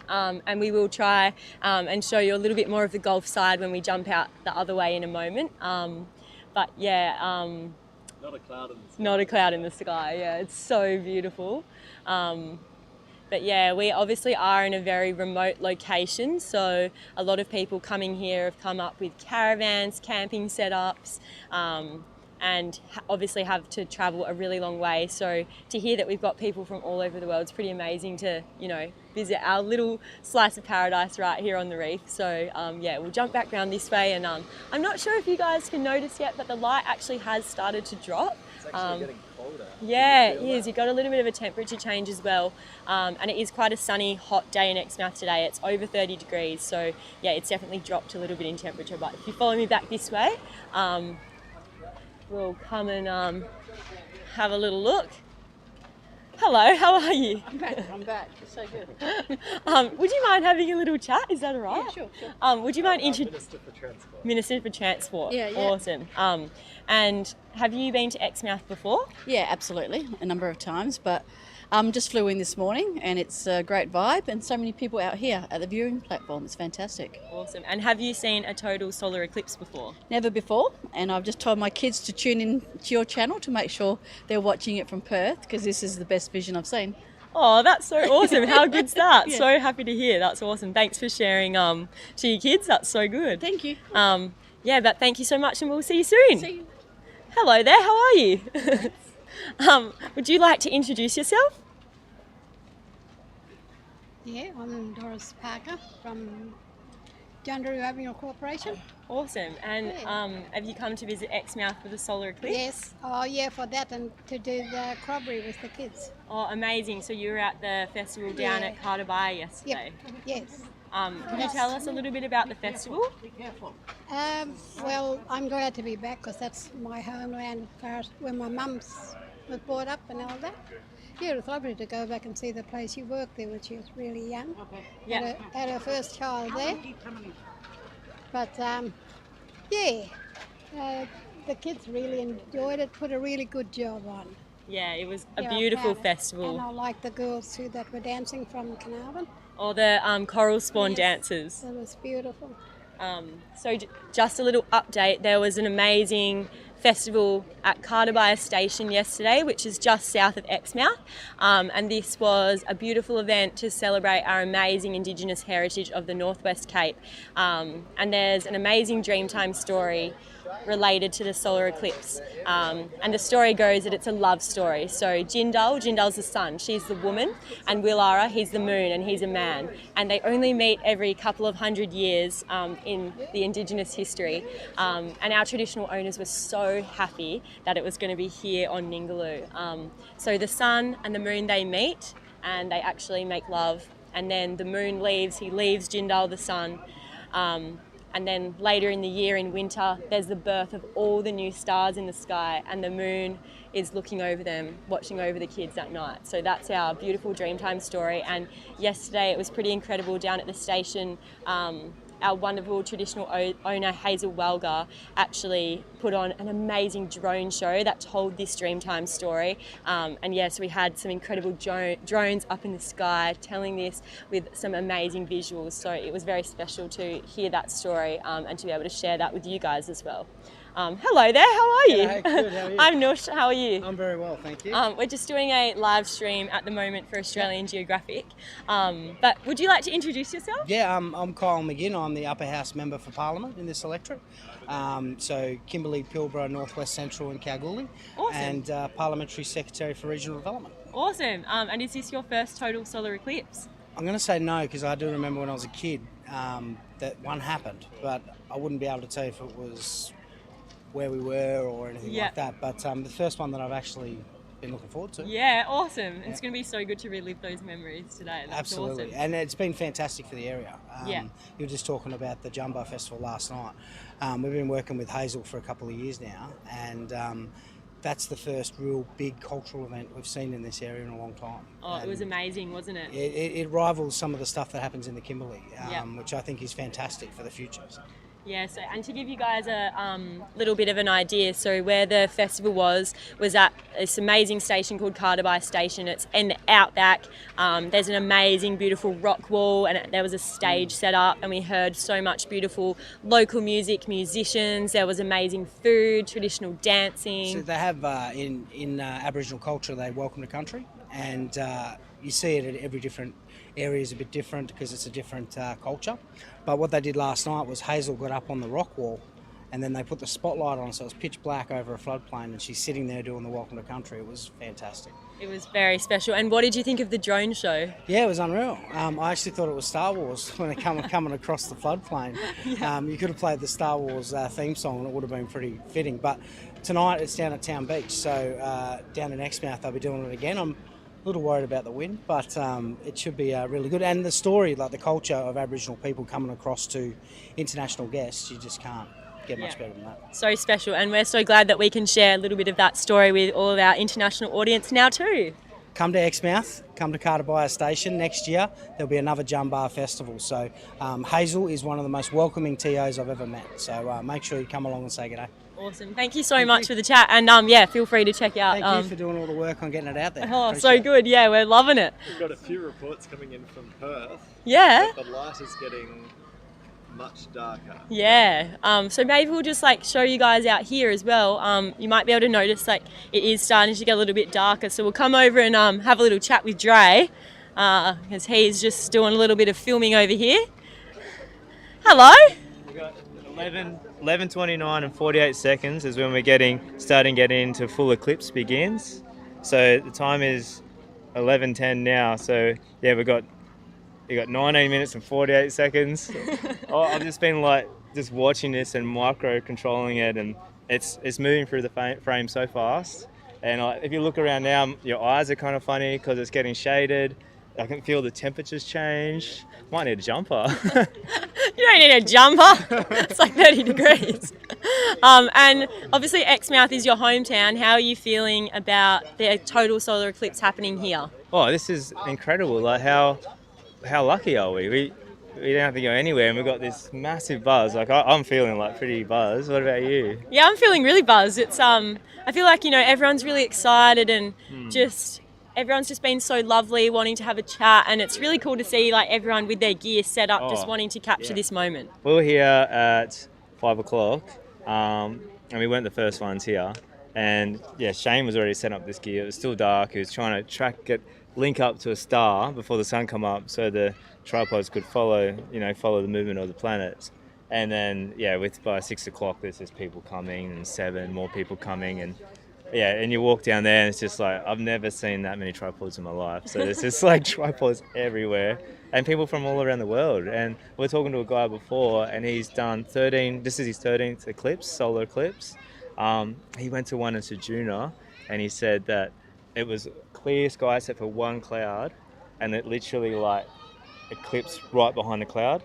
And we will try and show you a little bit more of the Gulf side when we jump out the other way in a moment. But yeah, Not a cloud in the sky. not a cloud in the sky. Yeah, it's so beautiful. But yeah, we obviously are in a very remote location, so a lot of people coming here have come up with caravans, camping setups, and obviously have to travel a really long way. So to hear that we've got people from all over the world, it's pretty amazing to, you know, visit our little slice of paradise right here on the reef. So yeah, we'll jump back around this way, and I'm not sure if you guys can notice yet, but the light actually has started to drop. It's actually getting colder. Yeah, it is. You've got a little bit of a temperature change as well. And it is quite a sunny, hot day in Exmouth today. It's over 30 degrees. So yeah, it's definitely dropped a little bit in temperature. But if you follow me back this way, we'll come and have a little look. Hello, how are you? I'm back. It's so good. Would you mind having a little chat? Is that all right? Yeah, sure. Would you mind Minister for Transport. Minister for Transport. Yeah. Awesome. And have you been to Exmouth before? Yeah, absolutely. A number of times, but just flew in this morning, and it's a great vibe, and so many people out here at the viewing platform. It's fantastic. Awesome. And have you seen a total solar eclipse before? Never before, and I've just told my kids to tune in to your channel to make sure they're watching it from Perth, because this is the best vision I've seen. Oh, that's so awesome. How good's that? Yeah. So happy to hear. That's awesome. Thanks for sharing to your kids. That's so good. Thank you. Yeah, but thank you so much, and we'll see you soon. See you. Hello there, how are you? Would you like to introduce yourself? Yeah, I'm Doris Parker from Jundaroo Aboriginal Corporation. Awesome. And have you come to visit Exmouth for the solar eclipse? Yes. Oh, yeah, for that and to do the crobbery with the kids. Oh, amazing. So you were at the festival down Yeah. at Carter yesterday? Yep. Yes. Could you tell us a little bit about the festival? Well, I'm glad to be back because that's my homeland, as far as where my mum's was brought up and all that. Yeah, it was lovely to go back and see the place you worked there when she was really young. Yeah. Had her first child there. But yeah, the kids really enjoyed it, put a really good job on. Yeah, it was a Yeah, I'm beautiful proud of it. festival. And I like the girls too that were dancing from Carnarvon. Or the coral spawn Yes, dancers. That was beautiful. So just a little update, there was an amazing festival at Carter Station yesterday, which is just south of Exmouth, and this was a beautiful event to celebrate our amazing Indigenous heritage of the Northwest Cape, and there's an amazing Dreamtime story related to the solar eclipse, and the story goes that it's a love story. So Jindal's the sun, she's the woman, and Willara, he's the moon and he's a man, and they only meet every couple of hundred years in the Indigenous history, and our traditional owners were so happy that it was going to be here on Ningaloo. So the sun and the moon, they meet and they actually make love, and then the moon leaves, he leaves Jindal the sun, and then later in the year in winter there's the birth of all the new stars in the sky, and the moon is looking over them, watching over the kids at night. So that's our beautiful Dreamtime story, and yesterday it was pretty incredible down at the station. Our wonderful traditional owner Hazel Welgar actually put on an amazing drone show that told this Dreamtime story, and yes, we had some incredible drones up in the sky telling this with some amazing visuals, so it was very special to hear that story and to be able to share that with you guys as well. Hello there, how are you? Yeah, hey, good, how are you? I'm Nush, how are you? I'm very well, thank you. We're just doing a live stream at the moment for Australian Geographic, but would you like to introduce yourself? Yeah, I'm Kyle McGinn. I'm the Upper House Member for Parliament in this electorate. So Kimberley, Pilbara, Northwest Central and Kalgoorlie. Awesome. And Parliamentary Secretary for Regional Development. Awesome. And is this your first total solar eclipse? I'm going to say no because I do remember when I was a kid that one happened, but I wouldn't be able to tell you if it was where we were or anything like that. But the first one that I've actually been looking forward to. Yeah, awesome. It's going to be so good to relive those memories today. That's Absolutely, awesome. and it's been fantastic for the area. Yeah. You were just talking about the Jumbo Festival last night. We've been working with Hazel for a couple of years now, and that's the first real big cultural event we've seen in this area in a long time. Oh, it was amazing, wasn't it? It rivals some of the stuff that happens in the Kimberley, Yeah. which I think is fantastic for the future. Yeah, so, and to give you guys a little bit of an idea, so where the festival was at this amazing station called Carterby Station. It's in the outback. There's an amazing, beautiful rock wall, and there was a stage set up, and we heard so much beautiful local music, musicians. There was amazing food, traditional dancing. So they have in Aboriginal culture, they welcome to country, and you see it at every different area is a bit different because it's a different culture. But what they did last night was Hazel got up on the rock wall, and then they put the spotlight on, so it was pitch black over a floodplain, and she's sitting there doing the welcome to country. It was fantastic. It was very special. And what did you think of the drone show? Yeah, it was unreal. I actually thought it was Star Wars when it coming across the floodplain. You could have played the Star Wars theme song and it would have been pretty fitting. But tonight it's down at Town Beach, so down in Exmouth they'll be doing it again. I'm a little worried about the wind, but it should be really good. And the story, like the culture of Aboriginal people coming across to international guests, you just can't get much better than that. So special, and we're so glad that we can share a little bit of that story with all of our international audience now too. Come to Exmouth, come to Carterby Station. Next year there'll be another Jumbar Festival. So Hazel is one of the most welcoming TOs I've ever met. So make sure you come along and say good day. Awesome. Thank you so much for the chat, and feel free to check out. Thank you for doing all the work on getting it out there. Oh, Appreciate so good. Yeah, we're loving it. We've got a few reports coming in from Perth. Yeah. That the light is getting much darker. Yeah. So maybe we'll just show you guys out here as well. You might be able to notice it is starting to get a little bit darker. So we'll come over and have a little chat with Dre, because he's just doing a little bit of filming over here. Hello. We've got 11:29 and 48 seconds is when we're starting getting into full eclipse begins. So the time is 11:10 now. So yeah, you got 19 minutes and 48 seconds. I've just been just watching this and micro controlling it, and it's moving through the frame so fast. And if you look around now, your eyes are kind of funny because it's getting shaded. I can feel the temperatures change. Might need a jumper. You don't need a jumper. It's 30 degrees. And obviously Exmouth is your hometown. How are you feeling about the total solar eclipse happening here? Oh, this is incredible. How lucky are we? We don't have to go anywhere, and we've got this massive buzz. I'm feeling pretty buzzed. What about you? Yeah, I'm feeling really buzzed. It's I feel like everyone's really excited, and everyone's just been so lovely, wanting to have a chat, and it's really cool to see everyone with their gear set up, just wanting to capture this moment. We were here at 5 o'clock, and we weren't the first ones here. And yeah, Shane was already setting up this gear. It was still dark. He was trying to link up to a star before the sun come up, so the tripods could follow the movement of the planets. And then by 6 o'clock, there's just people coming, and 7 more people coming, and you walk down there and it's just I've never seen that many tripods in my life. So there's just tripods everywhere, and people from all around the world. And we're talking to a guy before, and he's done 13. This is his 13th eclipse, solar eclipse. He went to one in Sejuna, and he said that it was clear sky except for one cloud, and it literally eclipsed right behind the cloud,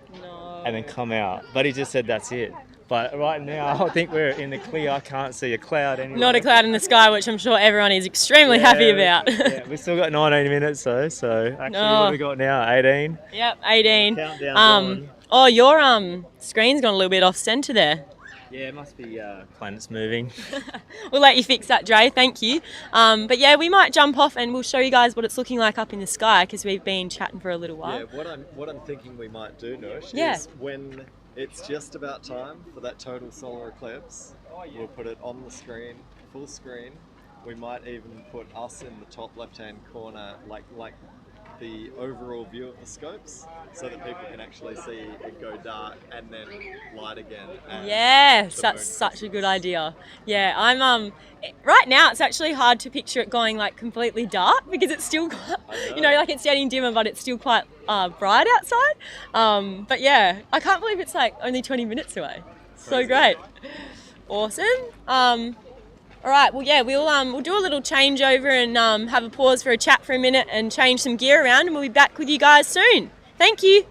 and then come out. But he just said that's it. But right now, I think we're in the clear. I can't see a cloud anywhere. Not a cloud in the sky, which I'm sure everyone is extremely happy about. Yeah, we've still got 19 minutes though. So actually, what have we got now? 18. Yep, 18. Countdown. Your screen's gone a little bit off centre there. Yeah, it must be planets moving. We'll let you fix that, Dre. Thank you. But yeah, we might jump off and we'll show you guys what it's looking like up in the sky, because we've been chatting for a little while. Yeah, what I'm thinking we might do, Nush, is when it's just about time for that total solar eclipse, we'll put it on the screen, full screen. We might even put us in the top left-hand corner, like the overall view of the scopes so that people can actually see it go dark and then light again. Yes, the that's moon such a good idea. Yeah, I'm right now it's actually hard to picture it going like completely dark because it's still quite, like it's getting dimmer but it's still quite bright outside. But yeah, I can't believe it's like only 20 minutes away. So great. Awesome. All right, well yeah, we'll do a little changeover and have a pause for a chat for a minute and change some gear around, and we'll be back with you guys soon. Thank you.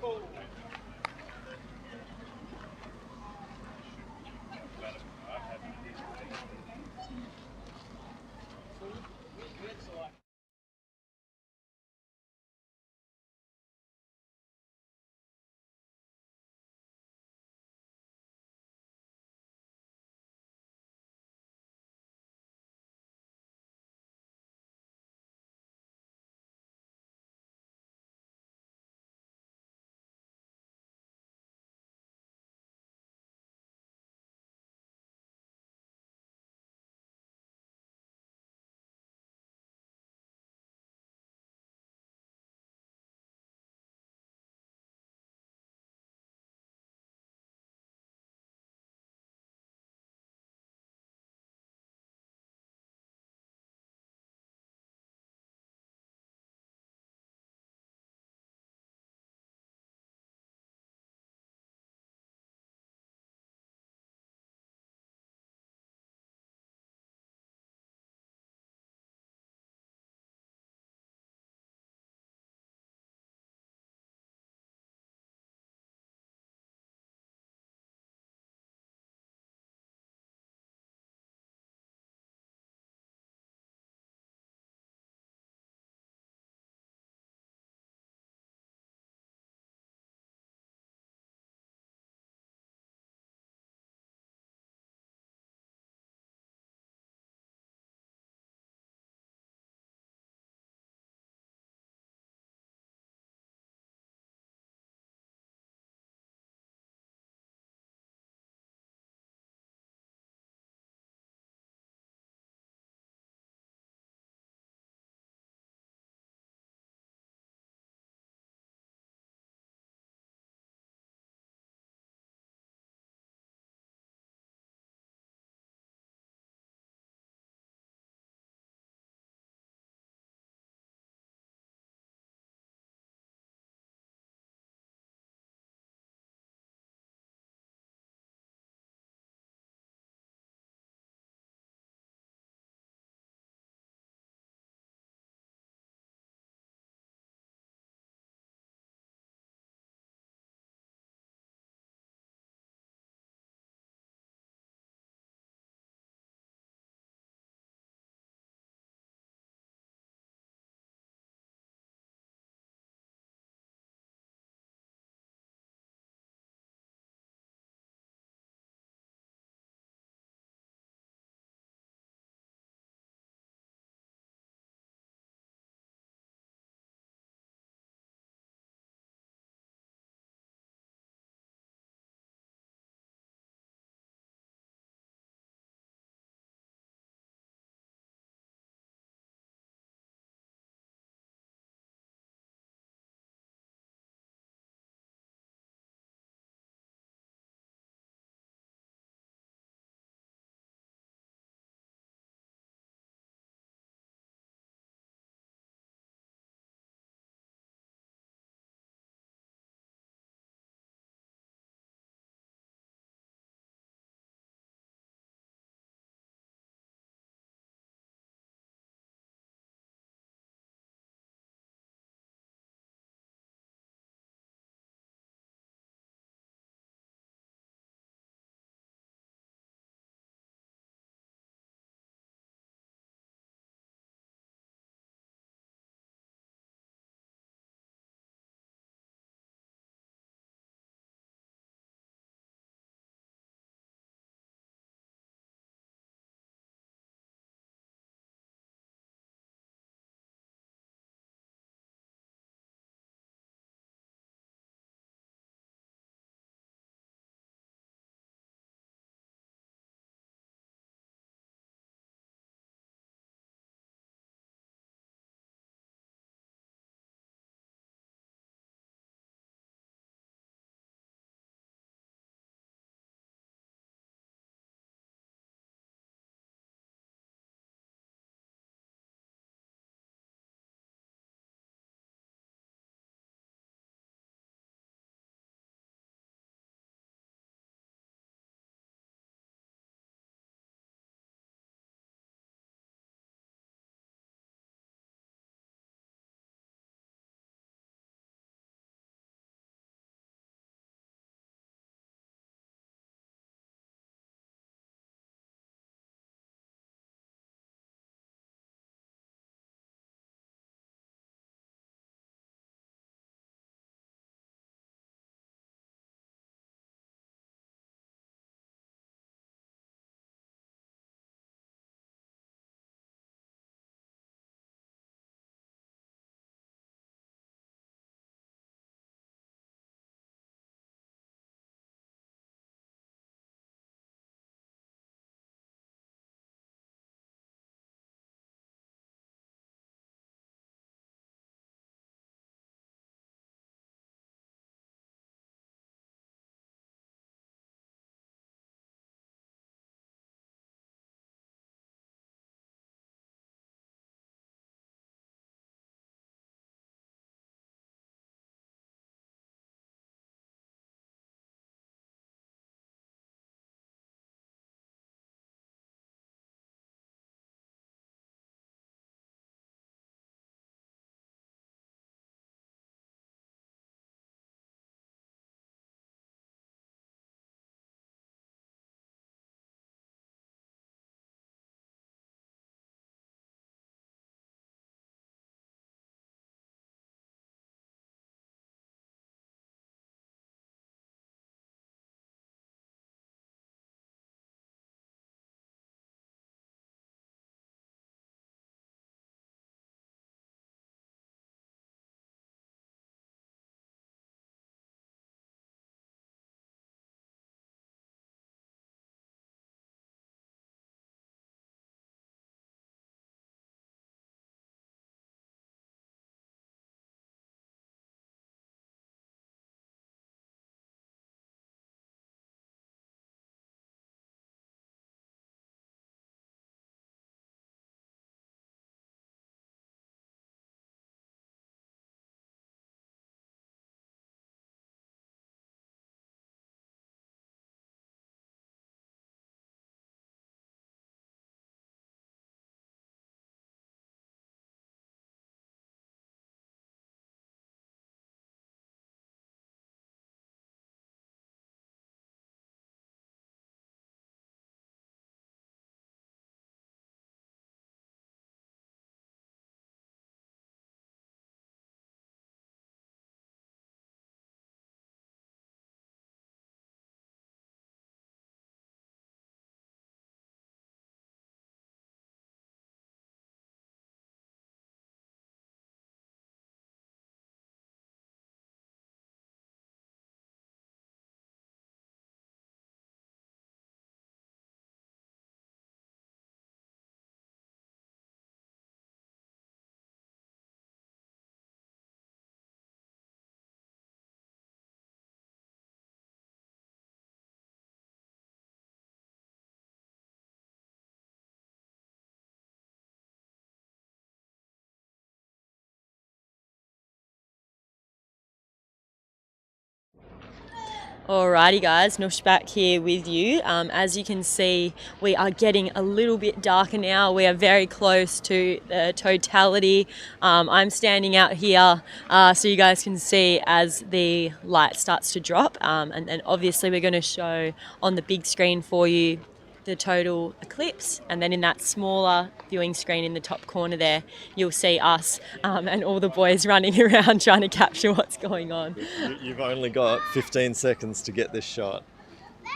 Alrighty guys, Nush back here with you. As you can see, we are getting a little bit darker now. We are very close to the totality. I'm standing out here so you guys can see as the light starts to drop. And then obviously we're going to show on the big screen for you the total eclipse, and then in that smaller viewing screen in the top corner there you'll see us and all the boys running around trying to capture what's going on. You've only got 15 seconds to get this shot.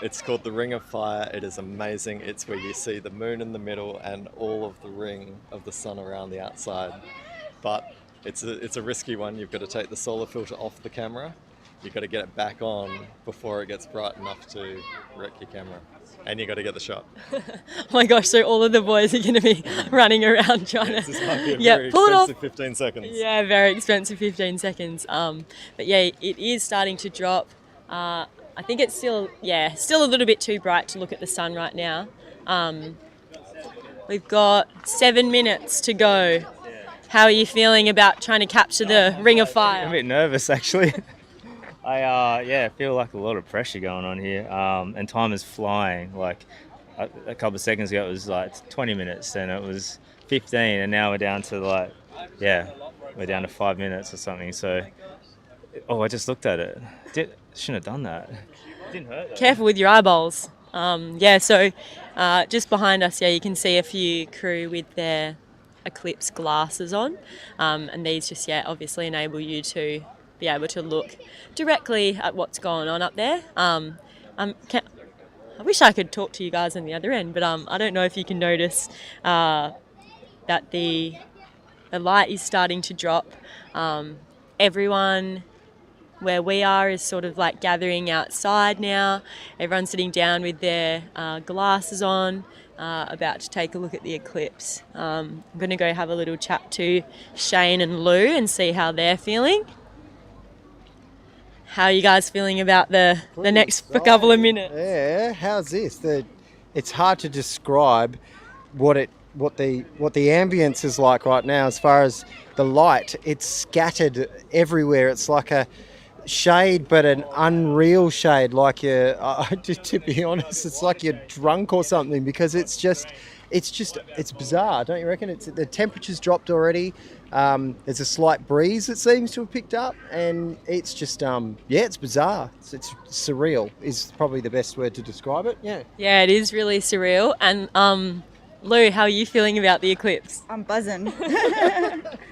It's called the Ring of Fire. It is amazing. It's where you see the moon in the middle and all of the ring of the sun around the outside. But it's a risky one. You've got to take the solar filter off the camera. You've got to get it back on before it gets bright enough to wreck your camera. And you got to get the shot. Oh my gosh, so all of the boys are going to be running around trying to... This might be a very pull it off. expensive 15 seconds. Yeah, very expensive 15 seconds. But yeah, it is starting to drop. I think it's still a little bit too bright to look at the sun right now. We've got 7 minutes to go. How are you feeling about trying to capture the Ring of Fire? I'm a bit nervous actually. I feel like a lot of pressure going on here, and time is flying. Like a couple of seconds ago it was like 20 minutes, then it was 15, and now we're down to we're down to 5 minutes or something. So, I just looked at it. Shouldn't have done that. It didn't hurt though. Careful with your eyeballs. So just behind us, you can see a few crew with their eclipse glasses on, and these just obviously enable you to be able to look directly at what's going on up there. I wish I could talk to you guys on the other end, but I don't know if you can notice that the light is starting to drop. Everyone where we are is sort of like gathering outside now. Everyone's sitting down with their glasses on, about to take a look at the eclipse. I'm going to go have a little chat to Shane and Lou and see how they're feeling. How are you guys feeling about the next couple of minutes? Yeah, how's this? It's hard to describe what the ambience is like right now as far as the light. It's scattered everywhere. It's like a shade, but an unreal shade. Like to be honest, it's like you're drunk or something, because it's bizarre, don't you reckon? The temperature's dropped already. There's a slight breeze that seems to have picked up, and it's just it's bizarre. It's surreal is probably the best word to describe it. Yeah, it is really surreal. And Lou, how are you feeling about the eclipse? I'm buzzing.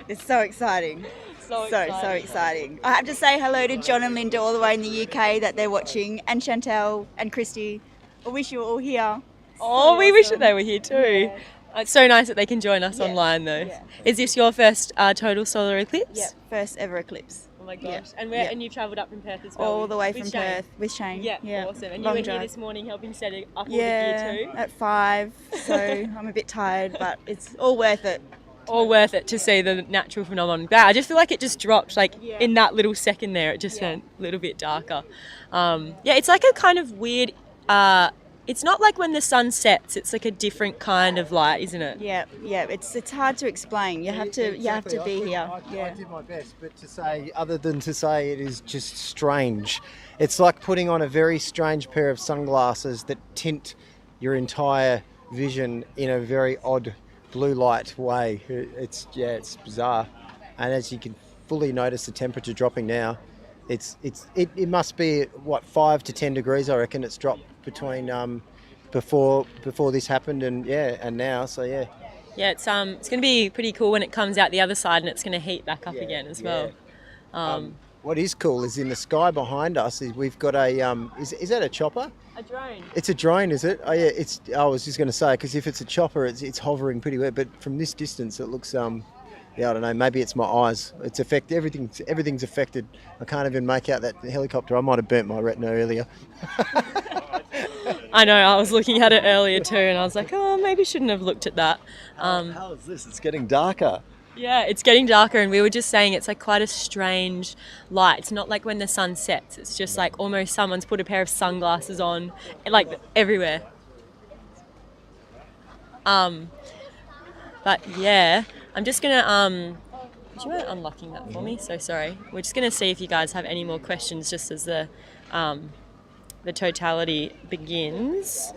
It's so exciting. So exciting. I have to say hello to John and Linda all the way in the UK that they're watching, and Chantel and Christy. I wish you were all here. We wish that they were here too. Yeah. It's so nice that they can join us online though. Yeah. Is this your first total solar eclipse? Yeah, first ever eclipse. Oh my gosh. And and you've travelled up from Perth as well? All the way from Perth with Shane. Yeah, awesome. And you were here this morning helping set up all the gear too? At 5, so I'm a bit tired, but it's all worth it. All worth it to see the natural phenomenon. Wow, I just feel like it just dropped, in that little second there, it just went a little bit darker. It's like a kind of weird... it's not like when the sun sets, it's like a different kind of light, isn't it? Yeah, it's hard to explain. You have to be here. I did my best, but other than to say it is just strange. It's like putting on a very strange pair of sunglasses that tint your entire vision in a very odd blue light way. It's bizarre. And as you can fully notice the temperature dropping now, it must be 5 to 10 degrees, I reckon. It's dropped between before this happened and now. So it's going to be pretty cool when it comes out the other side, and it's going to heat back up again as well. What is cool is in the sky behind us we've got a is that a chopper? A drone. It's a drone, is it? Oh yeah, I was just going to say, because if it's a chopper, it's hovering pretty well, but from this distance it looks I don't know, maybe it's my eyes. It's affected. Everything's affected. I can't even make out that helicopter. I might have burnt my retina earlier. I know, I was looking at it earlier too, and I was like, maybe shouldn't have looked at that. How is this? It's getting darker. Yeah, it's getting darker, and we were just saying it's like quite a strange light. It's not like when the sun sets. It's just like almost someone's put a pair of sunglasses on, like everywhere. But yeah, I'm just gonna do you mind unlocking that for me? So sorry. We're just gonna see if you guys have any more questions just as the the totality begins.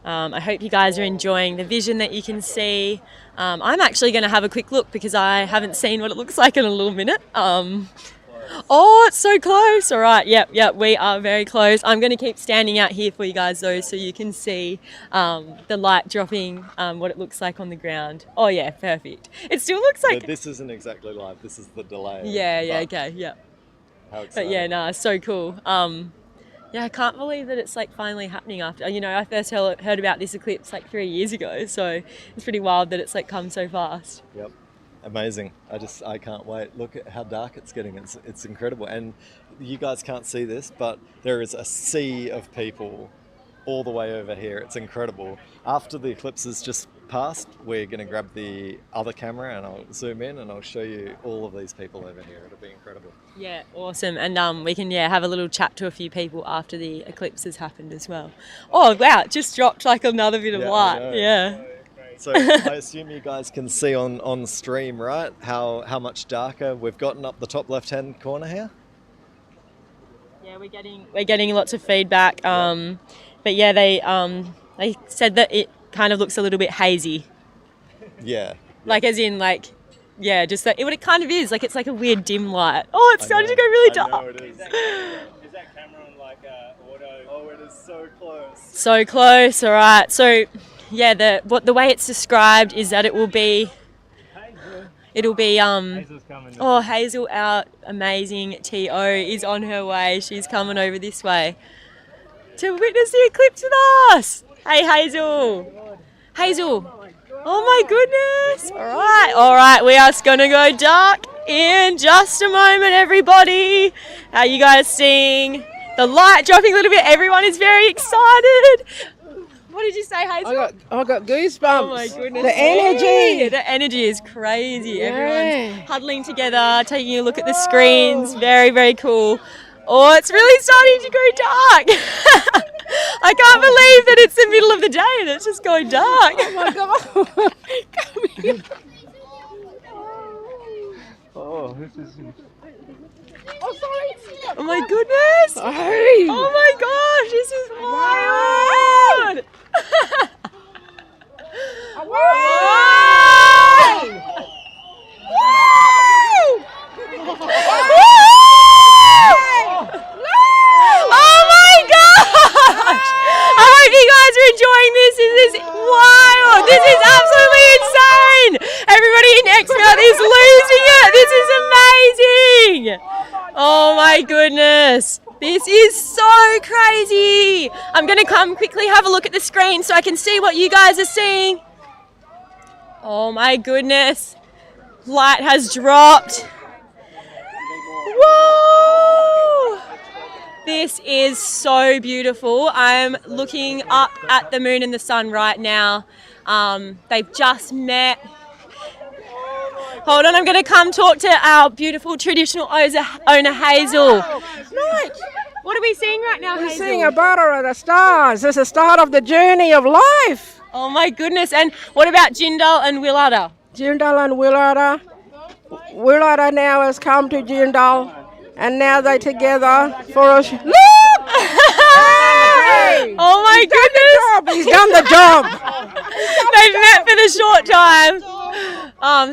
I hope you guys are enjoying the vision that you can see. I'm actually going to have a quick look because I haven't seen what it looks like in a little minute. Oh, it's so close. All right, yep, we are very close. I'm going to keep standing out here for you guys though so you can see the light dropping, what it looks like on the ground. Oh yeah, perfect. It still looks like... But this isn't exactly live, this is the delay. Yeah, okay, yeah. How exciting. But yeah, no, it's so cool. Yeah, I can't believe that it's like finally happening after, you know, I first heard about this eclipse like 3 years ago, so it's pretty wild that it's like come so fast. Yep, amazing. I can't wait. Look at how dark it's getting. It's incredible. And you guys can't see this, but there is a sea of people all the way over here. It's incredible. After the eclipse is just passed, we're going to grab the other camera and I'll zoom in and I'll show you all of these people over here. It'll be incredible. Yeah, awesome. And we can have a little chat to a few people after the eclipse has happened as well. Oh wow, it just dropped like another bit of light. Yeah. So I assume you guys can see on stream, right, how much darker we've gotten up the top left hand corner here. Yeah, we're getting lots of feedback. But yeah, they said that it kind of looks a little bit hazy. Yeah. Like as in like, yeah, just that what it kind of is. Like it's like a weird dim light. Oh, it's starting to go really dark. I know it is. Is that camera on like auto? Oh, it is so close. So close. All right. So yeah, the way it's described is that it'll be Hazel, our amazing TO, is on her way. She's coming over this way to witness the eclipse with us. Hey Hazel. Oh my goodness. All right, we are going to go dark in just a moment, everybody. How you guys seeing the light dropping a little bit? Everyone is very excited. What did you say, Hazel? I got goosebumps. Oh my goodness. The energy. The energy is crazy. Yeah. Everyone's huddling together, taking a look at the screens. Very, very cool. Oh, it's really starting to go dark. I can't believe that it's the middle of the day and it's just going dark. Oh my God. Come here. Oh, this is... Oh, sorry. Oh my goodness. Sorry. Oh my gosh, this is wild. This is wild. This is absolutely insane. Everybody in Exmouth is losing it. This is amazing. Oh my goodness. This is so crazy. I'm going to come quickly have a look at the screen so I can see what you guys are seeing. Oh my goodness. Light has dropped. Whoa! This is so beautiful. I'm looking up at the moon and the sun right now. They've just met. Hold on, I'm going to come talk to our beautiful traditional owner, Hazel. Right. What are we seeing right now, Hazel? We're seeing a border of the stars. It's the start of the journey of life. Oh my goodness. And what about Jindal and Willada? Jindal and Willada. Willada now has come to Jindal. And now they're together for a... Look! Hey! Oh my goodness! He's done the job! They've met for the short time.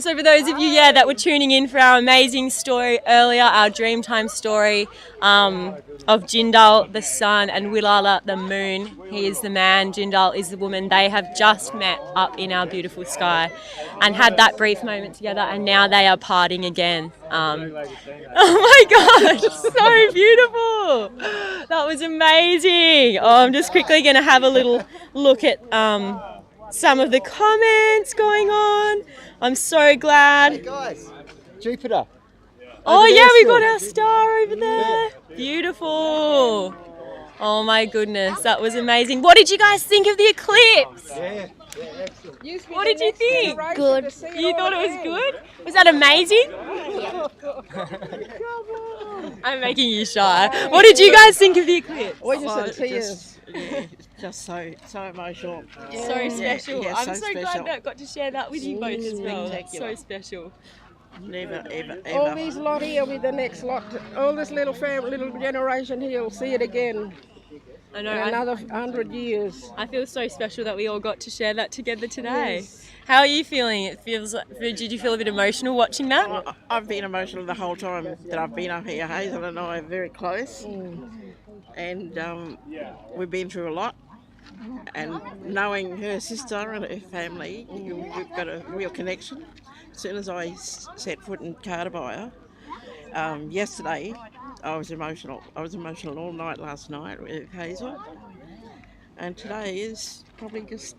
So for those of you, that were tuning in for our amazing story earlier, our Dreamtime story of Jindal, the sun, and Willala, the moon. He is the man, Jindal is the woman. They have just met up in our beautiful sky and had that brief moment together, and now they are parting again. Oh my gosh, so beautiful. That was amazing. Oh, I'm just quickly going to have a little look at some of the comments going on. I'm so glad. Hey guys, Jupiter. Oh yeah, we got our star over there. Beautiful. Oh my goodness, that was amazing. What did you guys think of the eclipse? Yeah, excellent. What did you think? Good. You thought it was good? Was that amazing? I'm making you shy. What did you guys think of the eclipse? We just had tears. Just so emotional. So special. Yeah, I'm so so special. glad that I got to share that with you both as well. So special. Never, ever, All ever. these lot here with the next lot, all this little family, little generation here will see it again. I know. In another 100 years. I feel so special that we all got to share that together today. Yes. How are you feeling? It feels. Did you feel a bit emotional watching that? I've been emotional the whole time that I've been up here. Hazel and I are very close, and we've been through a lot. And knowing her sister and her family, we've got a real connection. As soon as I set foot in Carterby, yesterday, I was emotional. I was emotional all night last night with Hazel. And today is probably just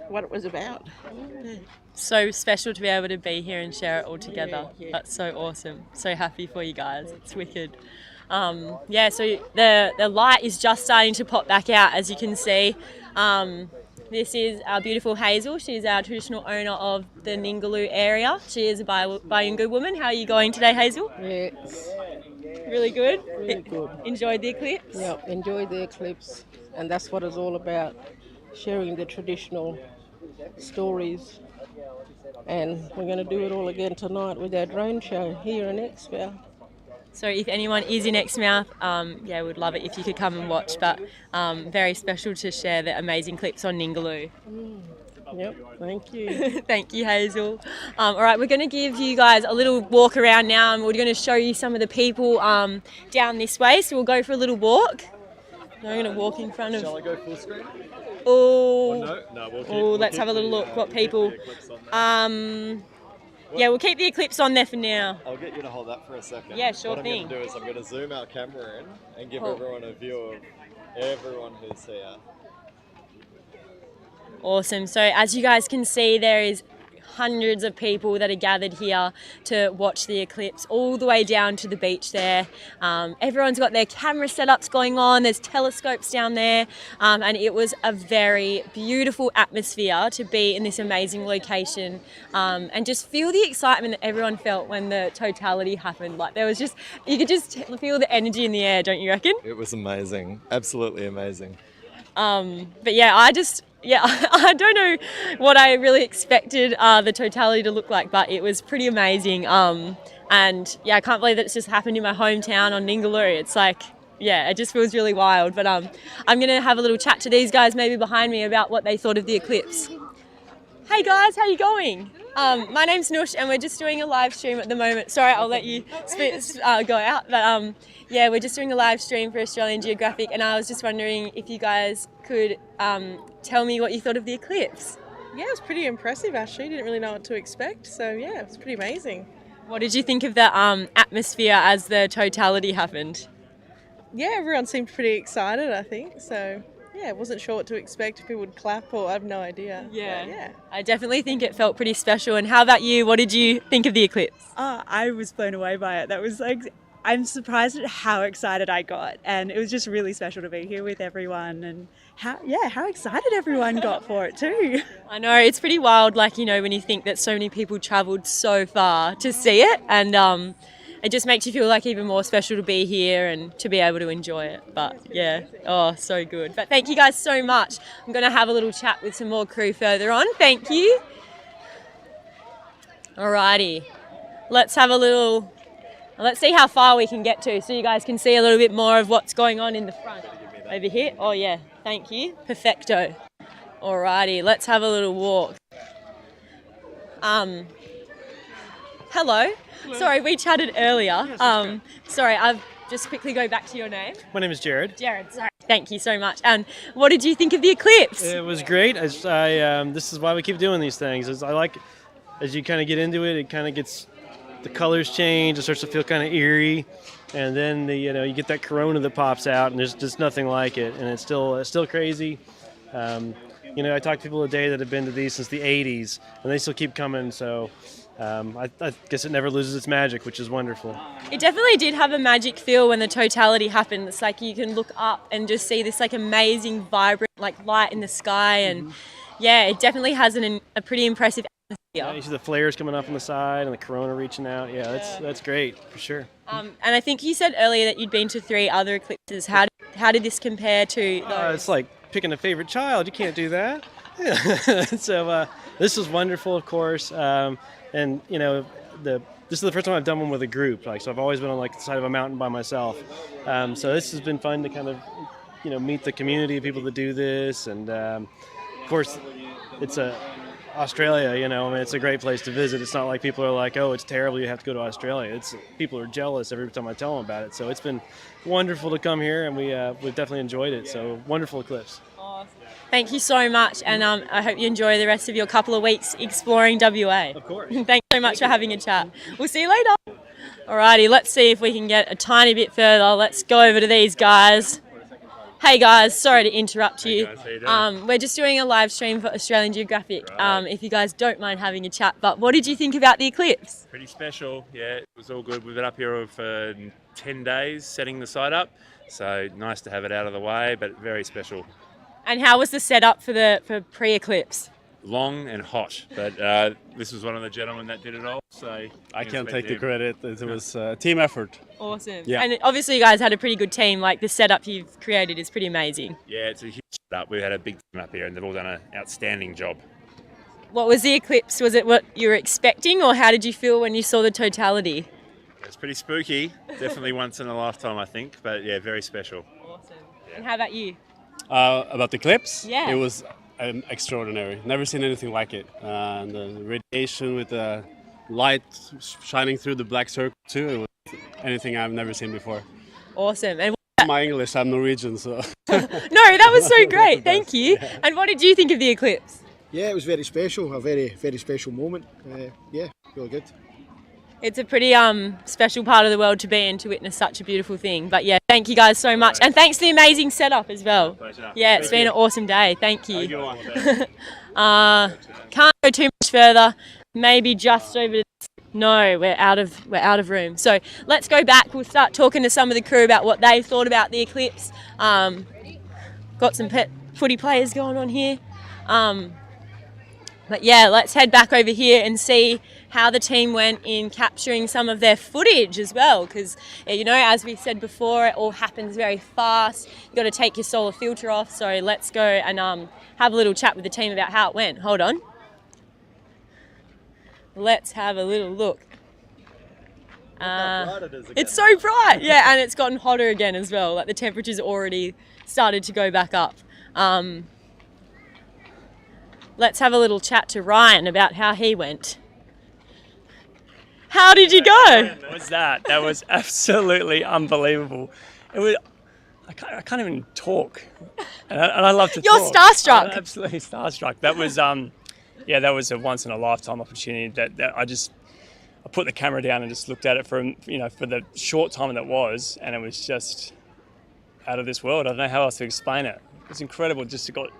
what it was about. Yeah. So special to be able to be here and share it all together. Yeah. That's so awesome. So happy for you guys. It's wicked. So the light is just starting to pop back out, as you can see. This is our beautiful Hazel. She's our traditional owner of the Ningaloo area. She is a Bayungu woman. How are you going today, Hazel? Yes. Really good? Really good. Enjoyed the eclipse? Yep, enjoyed the eclipse. And that's what it's all about, sharing the traditional stories. And we're going to do it all again tonight with our drone show here in Exmouth. So if anyone is in Exmouth, we'd love it if you could come and watch. But very special to share the amazing clips on Ningaloo. Yep, thank you. Thank you, Hazel. All right, we're going to give you guys a little walk around now, and we're going to show you some of the people down this way. So we'll go for a little walk. I'm going to walk in front of... Shall I go full screen? Oh, we'll let's have a little look what people... we'll keep the eclipse on there for now. I'll get you to hold that for a second. Yeah, sure what thing. I'm going to do is I'm going to zoom our camera in and give Cool. everyone a view of everyone who's here. Awesome. So as you guys can see, there is hundreds of people that are gathered here to watch the eclipse all the way down to the beach there. Everyone's got their camera setups going on. There's telescopes down there. And it was a very beautiful atmosphere to be in this amazing location and just feel the excitement that everyone felt when the totality happened. Like there was just, you could just feel the energy in the air, don't you reckon? It was amazing. Absolutely amazing. I don't know what I really expected the totality to look like, but it was pretty amazing. I can't believe that it's just happened in my hometown on Ningaloo. It's like, it just feels really wild. But I'm going to have a little chat to these guys maybe behind me about what they thought of the eclipse. Hey guys, how you going? My name's Noosh and we're just doing a live stream at the moment. Sorry, I'll let you go out. But we're just doing a live stream for Australian Geographic, and I was just wondering if you guys could tell me what you thought of the eclipse. Yeah, it was pretty impressive actually. Didn't really know what to expect. So yeah, it was pretty amazing. What did you think of the atmosphere as the totality happened? Yeah, everyone seemed pretty excited, I think. So yeah, wasn't sure what to expect, if people would clap or I have no idea. Yeah. I definitely think it felt pretty special. And how about you? What did you think of the eclipse? I was blown away by it. That was I'm surprised at how excited I got, and it was just really special to be here with everyone, and how excited everyone got for it too. I know, it's pretty wild, when you think that so many people travelled so far to see it, and it just makes you feel like even more special to be here and to be able to enjoy it. But so good. But thank you guys so much. I'm going to have a little chat with some more crew further on. Thank you. Alrighty, let's see how far we can get to so you guys can see a little bit more of what's going on in the front. Over here? Oh yeah, thank you. Perfecto. Alrighty, let's have a little walk. Hello. Sorry, we chatted earlier. I'll just quickly go back to your name. My name is Jared. Jared, sorry. Thank you so much. And what did you think of the eclipse? It was great. This is why we keep doing these things. As you kind of get into it, it kind of gets, the colors change, it starts to feel kind of eerie, and then you get that corona that pops out, and there's just nothing like it, and it's still crazy. I talk to people today that have been to these since the 80s, and they still keep coming, so I guess it never loses its magic, which is wonderful. It definitely did have a magic feel when the totality happened. It's like you can look up and just see this amazing, vibrant light in the sky, and it definitely has a pretty impressive atmosphere. Yeah, you see the flares coming up on the side and the corona reaching out. That's great for sure. And I think you said earlier that you'd been to 3 other eclipses. How did this compare to those? It's like picking a favorite child. You can't do that. So this was wonderful, of course. And this is the first time I've done one with a group. Like, so I've always been on like the side of a mountain by myself. So this has been fun to kind of, meet the community of people that do this, and of course, it's Australia. I mean, it's a great place to visit. It's not like people are like, oh, it's terrible, you have to go to Australia. It's people are jealous every time I tell them about it. So it's been wonderful to come here, and we've definitely enjoyed it. So wonderful eclipse. Thank you so much, and I hope you enjoy the rest of your couple of weeks exploring WA. Of course. Thanks so much for having a chat. We'll see you later. Alrighty, let's see if we can get a tiny bit further. Let's go over to these guys. Hey guys, sorry to interrupt you. Hey guys, how you doing? We're just doing a live stream for Australian Geographic. If you guys don't mind having a chat, but what did you think about the eclipse? Pretty special, yeah, it was all good. We've been up here for 10 days setting the site up, so nice to have it out of the way, but very special. And how was the setup for pre-eclipse? Long and hot, but this was one of the gentlemen that did it all, so I can't take the credit. It was a team effort. Awesome. Yeah. And obviously you guys had a pretty good team. Like, the setup you've created is pretty amazing. Yeah, it's a huge setup. We had a big team up here and they've all done an outstanding job. What was the eclipse? Was it what you were expecting, or how did you feel when you saw the totality? It's pretty spooky, definitely once in a lifetime I think, but yeah, very special. Awesome. And how about you? About the eclipse? Yeah. It was extraordinary. Never seen anything like it. And the radiation with the light shining through the black circle too. It was anything I've never seen before. Awesome. And my English, I'm Norwegian, so. No, that was so great. Thank you. Yeah. And what did you think of the eclipse? Yeah, it was very special. A very, very special moment. Yeah, really good. It's a pretty special part of the world to be in, to witness such a beautiful thing. But yeah, thank you guys so much. And thanks for the amazing setup as well. Pleasure. Yeah, it's been an awesome day. Thank you. Good Can't go too much further. Maybe just over. No, we're out of room. So let's go back. We'll start talking to some of the crew about what they thought about the eclipse. Got some pet footy players going on here. But yeah, let's head back over here and see how the team went in capturing some of their footage as well, because as we said before, it all happens very fast. You've got to take your solar filter off. So let's go and have a little chat with the team about how it went. Hold on. Let's have a little look. It's so bright, yeah, and it's gotten hotter again as well. Like, the temperature's already started to go back up. Let's have a little chat to Ryan about how he went. How did you go? What was that? That was absolutely unbelievable. It was. I can't even talk, and I love to You're talk. starstruck. I'm absolutely starstruck. That was that was a once in a lifetime opportunity. That I put the camera down and just looked at it for the short time that was, and it was just out of this world. I don't know how else to explain it. It's incredible just to got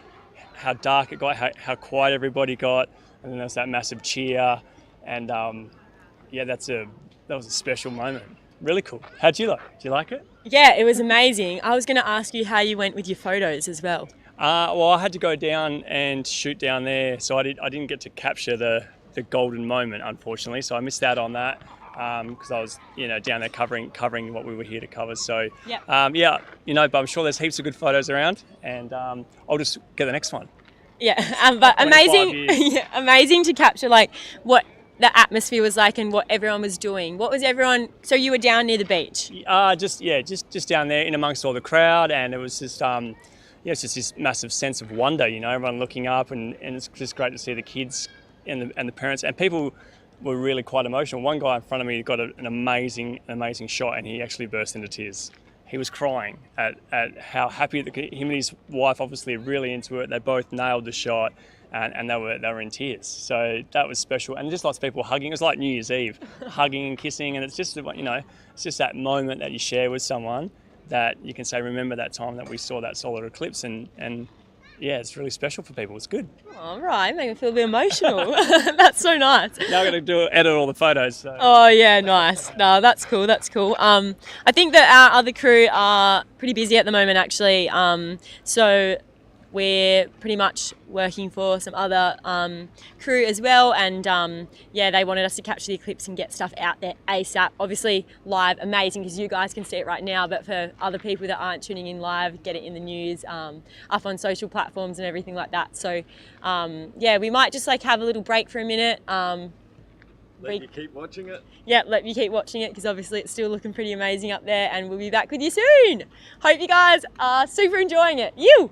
how dark it got, how quiet everybody got, and then there's that massive cheer, and that was a special moment. Really cool. How'd you like it? Did you like it? Yeah, it was amazing. I was going to ask you how you went with your photos as well. Well, I had to go down and shoot down there, so I didn't get to capture the golden moment, unfortunately. So I missed out on that because I was down there covering what we were here to cover. So yep. But I'm sure there's heaps of good photos around, and I'll just get the next one. Yeah, but amazing, 25 years. yeah, amazing to capture like what the atmosphere was like and what everyone was doing. What was everyone? So you were down near the beach? Just down there in amongst all the crowd, and it was just it's just this massive sense of wonder. Everyone looking up, and it's just great to see the kids and the parents, and people were really quite emotional. One guy in front of me got an amazing shot, and he actually burst into tears. He was crying at how happy him and his wife, obviously really into it. They both nailed the shot, and they were in tears. So that was special, and just lots of people hugging. It was like New Year's Eve, hugging and kissing, and it's just it's just that moment that you share with someone that you can say, remember that time that we saw that solar eclipse, and yeah, it's really special for people. It's good. All right, make me feel a bit emotional. That's so nice. Now I've got to edit all the photos. So. Oh yeah, nice. No, that's cool. That's cool. I think that our other crew are pretty busy at the moment, actually. So we're pretty much working for some other crew as well, and they wanted us to capture the eclipse and get stuff out there ASAP. Obviously live, amazing because you guys can see it right now, but for other people that aren't tuning in live, get it in the news, up on social platforms and everything like that. So we might just have a little break for a minute, Let you keep watching it. Yeah, let me keep watching it because obviously it's still looking pretty amazing up there, and we'll be back with you soon. Hope you guys are super enjoying it. You!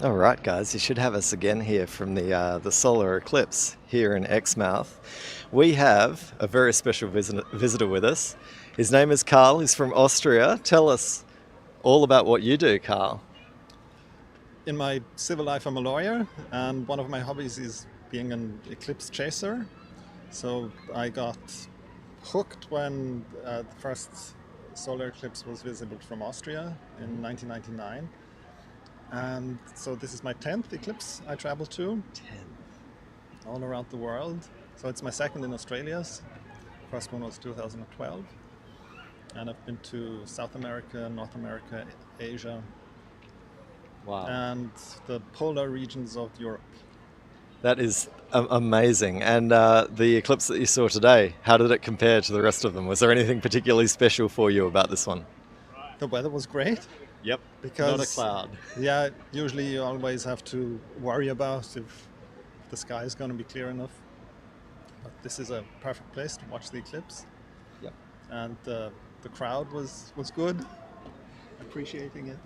All right, guys, you should have us again here from the Solar Eclipse here in Exmouth. We have a very special visitor with us. His name is Carl. He's from Austria. Tell us all about what you do, Carl. In my civil life, I'm a lawyer, and one of my hobbies is being an eclipse chaser. So I got hooked when the first solar eclipse was visible from Austria in 1999. And so this is my 10th eclipse I traveled to. 10. All around the world. So it's my second in Australia. First one was 2012. And I've been to South America, North America, Asia. Wow. And the polar regions of Europe. That is amazing. And the eclipse that you saw today, how did it compare to the rest of them? Was there anything particularly special for you about this one? The weather was great. Yep, because not a cloud. Yeah, usually you always have to worry about if the sky is going to be clear enough. But this is a perfect place to watch the eclipse. Yep. And the crowd was good, appreciating it.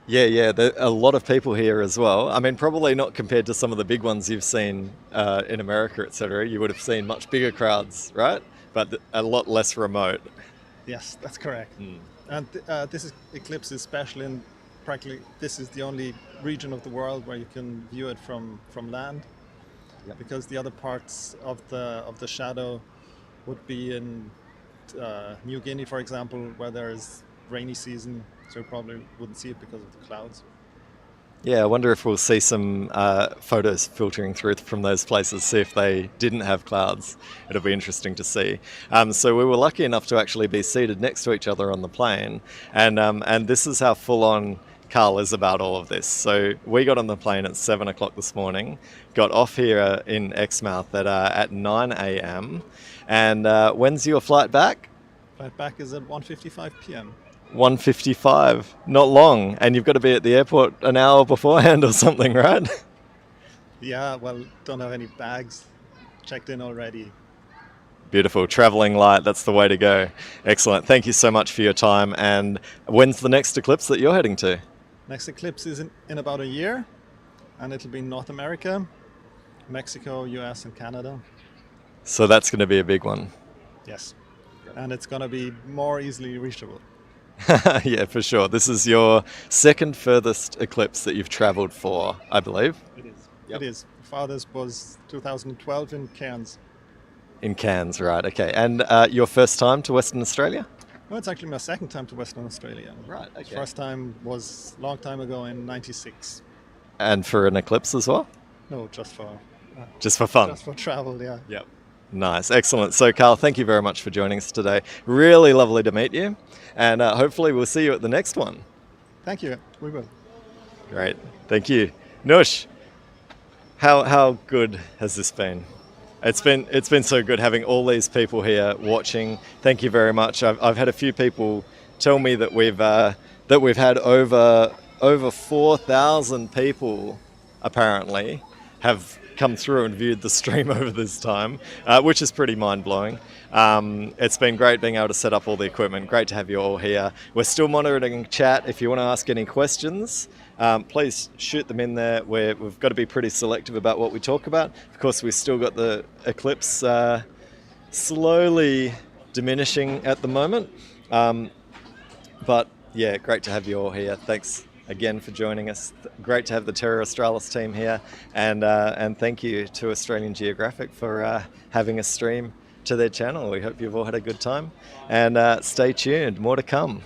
Yeah, there are a lot of people here as well. I mean, probably not compared to some of the big ones you've seen in America, etc. You would have seen much bigger crowds, right? But a lot less remote. Yes, that's correct. And this eclipse is special in practically this is the only region of the world where you can view it from land. Yep. Because the other parts of the shadow would be in New Guinea, for example, where there is rainy season, so you probably wouldn't see it because of the clouds. Yeah, I wonder if we'll see some photos filtering through from those places, see if they didn't have clouds. It'll be interesting to see. So we were lucky enough to actually be seated next to each other on the plane, and this is how full-on Carl is about all of this. So we got on the plane at 7 o'clock this morning, got off here in Exmouth at 9 a.m. And when's your flight back? Flight back is at 1:55 p.m. 1:55, not long, and you've got to be at the airport an hour beforehand or something, right? Yeah, well, don't have any bags. Checked in already. Beautiful, traveling light, that's the way to go. Excellent, thank you so much for your time. And when's the next eclipse that you're heading to? Next eclipse is in about a year, and it'll be in North America, Mexico, US, and Canada. So that's going to be a big one. Yes, and it's going to be more easily reachable. Yeah, for sure. This is your second furthest eclipse that you've traveled for, I believe. It is. Yep. It is. Farthest was 2012 in Cairns. In Cairns, right, okay. And your first time to Western Australia? No, it's actually my second time to Western Australia. Right, okay. First time was a long time ago in '96. And for an eclipse as well? No, just for... just for fun? Just for travel, yeah. Yep. Nice, excellent. So Carl, thank you very much for joining us today. Really lovely to meet you, and hopefully we'll see you at the next one. Thank you, we will. Great, thank you. Nush, how good has this been? It's been so good having all these people here watching. Thank you very much. I've had a few people tell me that we've had over 4,000 people apparently have come through and viewed the stream over this time, which is pretty mind-blowing. It's been great being able to set up all the equipment. Great to have you all here. We're still monitoring chat. If you want to ask any questions, please shoot them in there. We've got to be pretty selective about what we talk about. Of course, we've still got the eclipse slowly diminishing at the moment. But yeah, great to have you all here. Thanks again for joining us. Great to have the Terra Australis team here, and thank you to Australian Geographic for having us stream to their channel. We hope you've all had a good time, and stay tuned, more to come.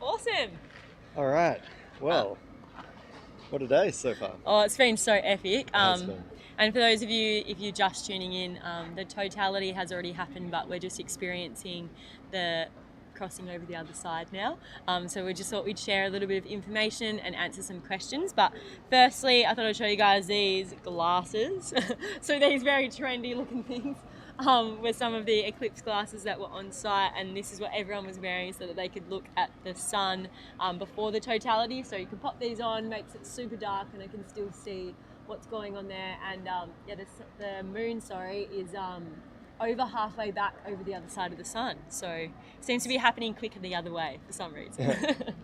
Awesome. All right. Well, what a day so far. Oh, it's been so epic. Has been. And for those of you, if you're just tuning in, the totality has already happened, but we're just experiencing the crossing over the other side now. So we just thought we'd share a little bit of information and answer some questions. But firstly, I thought I'd show you guys these glasses. So these very trendy looking things were some of the eclipse glasses that were on site, and this is what everyone was wearing so that they could look at the sun before the totality. So you can pop these on, makes it super dark, and I can still see what's going on there. And yeah, the moon, is over halfway back over the other side of the sun. So it seems to be happening quicker the other way for some reason.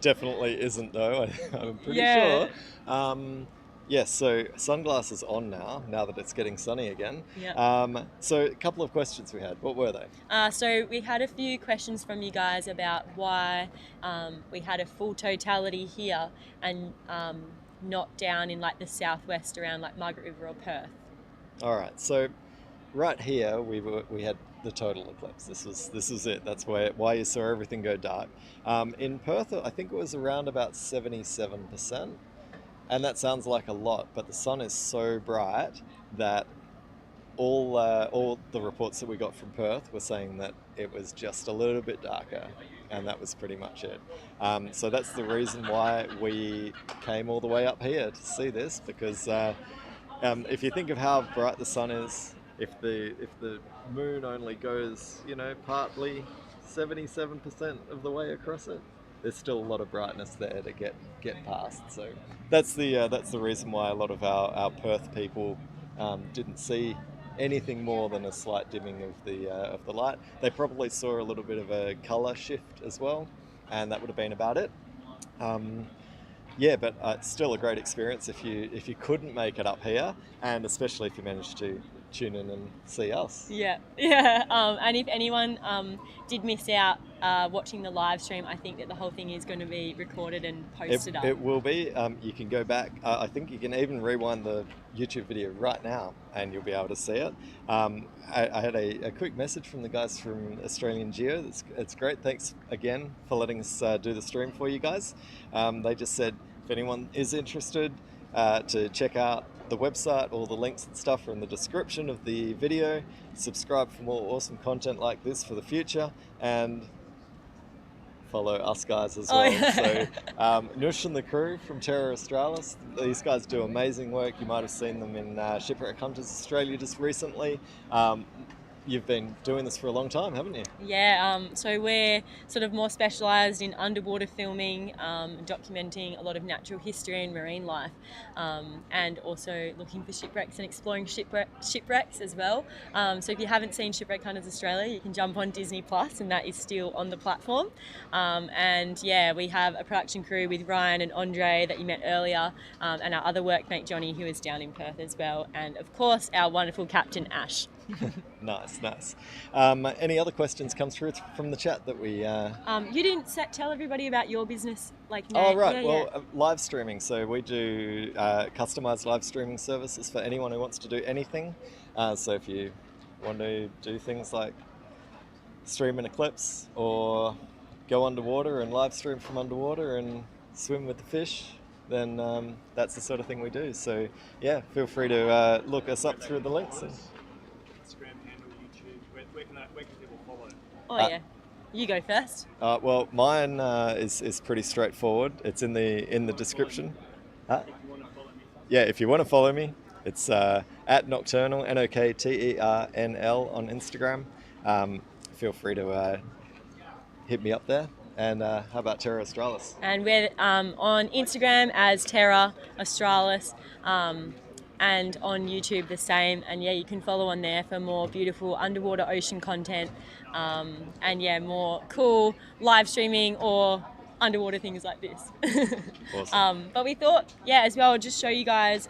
Definitely isn't though, I'm pretty Yeah. sure. Yes, so sunglasses on now that it's getting sunny again. Yep. So a couple of questions we had. What were they? So we had a few questions from you guys about why we had a full totality here and not down in like the southwest around like Margaret River or Perth. All right, so right here we had the total eclipse. This was it. That's why you saw everything go dark. In Perth, I think it was around about 77%. And that sounds like a lot, but the sun is so bright that all the reports that we got from Perth were saying that it was just a little bit darker, and that was pretty much it. So that's the reason why we came all the way up here to see this, because if you think of how bright the sun is, if the moon only goes, partly 77% of the way across it, there's still a lot of brightness there to get past. So that's the reason why a lot of our Perth people didn't see anything more than a slight dimming of the light. They probably saw a little bit of a colour shift as well, and that would have been about it. Yeah, but it's still a great experience if you couldn't make it up here, and especially if you managed to tune in and see us. Yeah. And if anyone did miss out watching the live stream, I think that the whole thing is going to be recorded and posted up. It will be. You can go back. I think you can even rewind the YouTube video right now and you'll be able to see it. I had a quick message from the guys from Australian Geo. It's great. Thanks again for letting us do the stream for you guys. They just said if anyone is interested to check out the website, all the links and stuff are in the description of the video. Subscribe for more awesome content like this for the future, and follow us guys as well. So Nush and the crew from Terra Australis, these guys do amazing work. You might have seen them in Shipwreck Hunters Australia just recently. You've been doing this for a long time, haven't you? Yeah, so we're sort of more specialised in underwater filming, documenting a lot of natural history and marine life, and also looking for shipwrecks and exploring shipwrecks as well. So if you haven't seen Shipwreck Hunters Australia, you can jump on Disney Plus, and that is still on the platform. And yeah, we have a production crew with Ryan and Andre that you met earlier, and our other workmate Johnny, who is down in Perth as well, and of course our wonderful captain Ash. Nice. Any other questions come through from the chat that we... You didn't tell everybody about your business, like... Oh, right. Yeah. Live streaming. So we do customized live streaming services for anyone who wants to do anything. So if you want to do things like stream an eclipse or go underwater and live stream from underwater and swim with the fish, then that's the sort of thing we do. So yeah, feel free to look us up through the links. Instagram handle, YouTube, where can people follow? Oh yeah, you go first. Well, mine is pretty straightforward. It's in the description. If you want to follow me. Yeah, if you want to follow me, it's at Nocturnal, NOKTERNL on Instagram. Feel free to hit me up there. And how about Terra Australis? And we're on Instagram as Terra Australis. And on YouTube the same, and yeah, you can follow on there for more beautiful underwater ocean content, and yeah, more cool live streaming or underwater things like this. Awesome. But we thought, yeah, as well, I'll just show you guys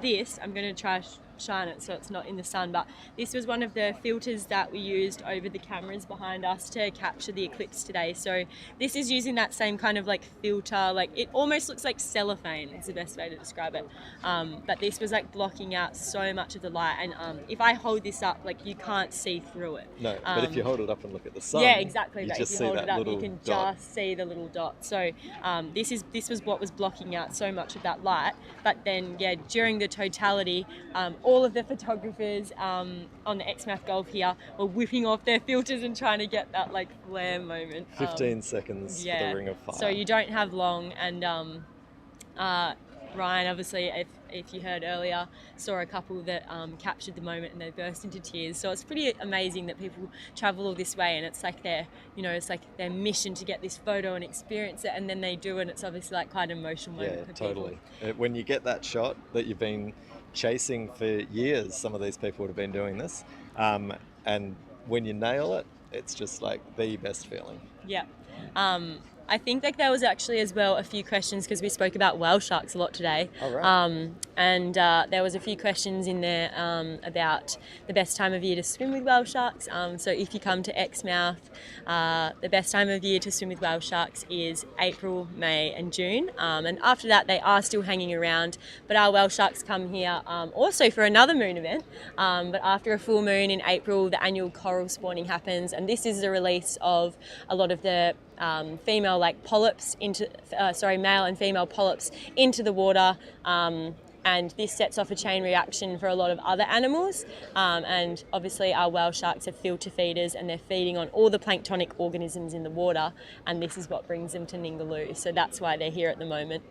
this. I'm going to try shine it so it's not in the sun, but this was one of the filters that we used over the cameras behind us to capture the eclipse today. So this is using that same kind of like filter, like it almost looks like cellophane is the best way to describe it, but this was like blocking out so much of the light, and if I hold this up, like you can't see through it. No, but if you hold it up and look at the sun, yeah, exactly, you but just if see you hold that it up little you can dot. just see the little dot. So this was what was blocking out so much of that light. But then yeah, during the totality, all of the photographers on the Exmouth Gulf here were whipping off their filters and trying to get that like flare moment. 15 seconds for the ring of fire. So you don't have long, and Ryan, obviously, if you heard earlier, saw a couple that captured the moment and they burst into tears. So it's pretty amazing that people travel all this way, and it's like it's like their mission to get this photo and experience it, and then they do, and it's obviously like quite an emotional moment for totally. people. When you get that shot that you've been chasing for years, some of these people would have been doing this, and when you nail it, it's just like the best feeling. Yeah. I think like there was actually as well a few questions, because we spoke about whale sharks a lot today. Oh, right. And there was a few questions in there about the best time of year to swim with whale sharks. So if you come to Exmouth, the best time of year to swim with whale sharks is April, May and June. And after that they are still hanging around, but our whale sharks come here also for another moon event. But after a full moon in April, the annual coral spawning happens, and this is the release of a lot of the female like polyps into male and female polyps into the water, and this sets off a chain reaction for a lot of other animals, and obviously our whale sharks are filter feeders and they're feeding on all the planktonic organisms in the water, and this is what brings them to Ningaloo, so that's why they're here at the moment.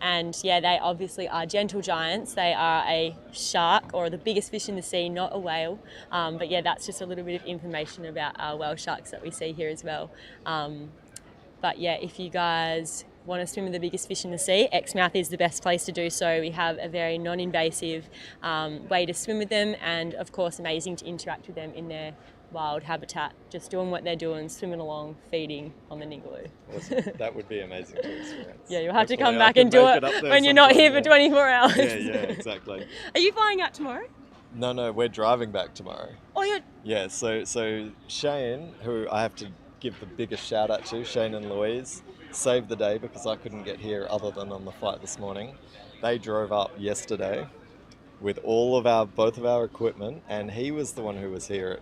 And yeah, they obviously are gentle giants. They are a shark, or the biggest fish in the sea, not a whale. But yeah, that's just a little bit of information about our whale sharks that we see here as well. But yeah, if you guys want to swim with the biggest fish in the sea, Exmouth is the best place to do so. We have a very non-invasive way to swim with them, and of course amazing to interact with them in their wild habitat, just doing what they're doing, swimming along, feeding on the Ningaloo. Awesome. That would be amazing to experience. Yeah, you'll have to come Hopefully back and do it when you're not here for 24 hours. Yeah, exactly. Are you flying out tomorrow? No, we're driving back tomorrow. Oh, you're... Yeah, so Shane, who I have to give the biggest shout out to, Shane and Louise, saved the day because I couldn't get here other than on the flight this morning. They drove up yesterday with both of our equipment, and he was the one who was here at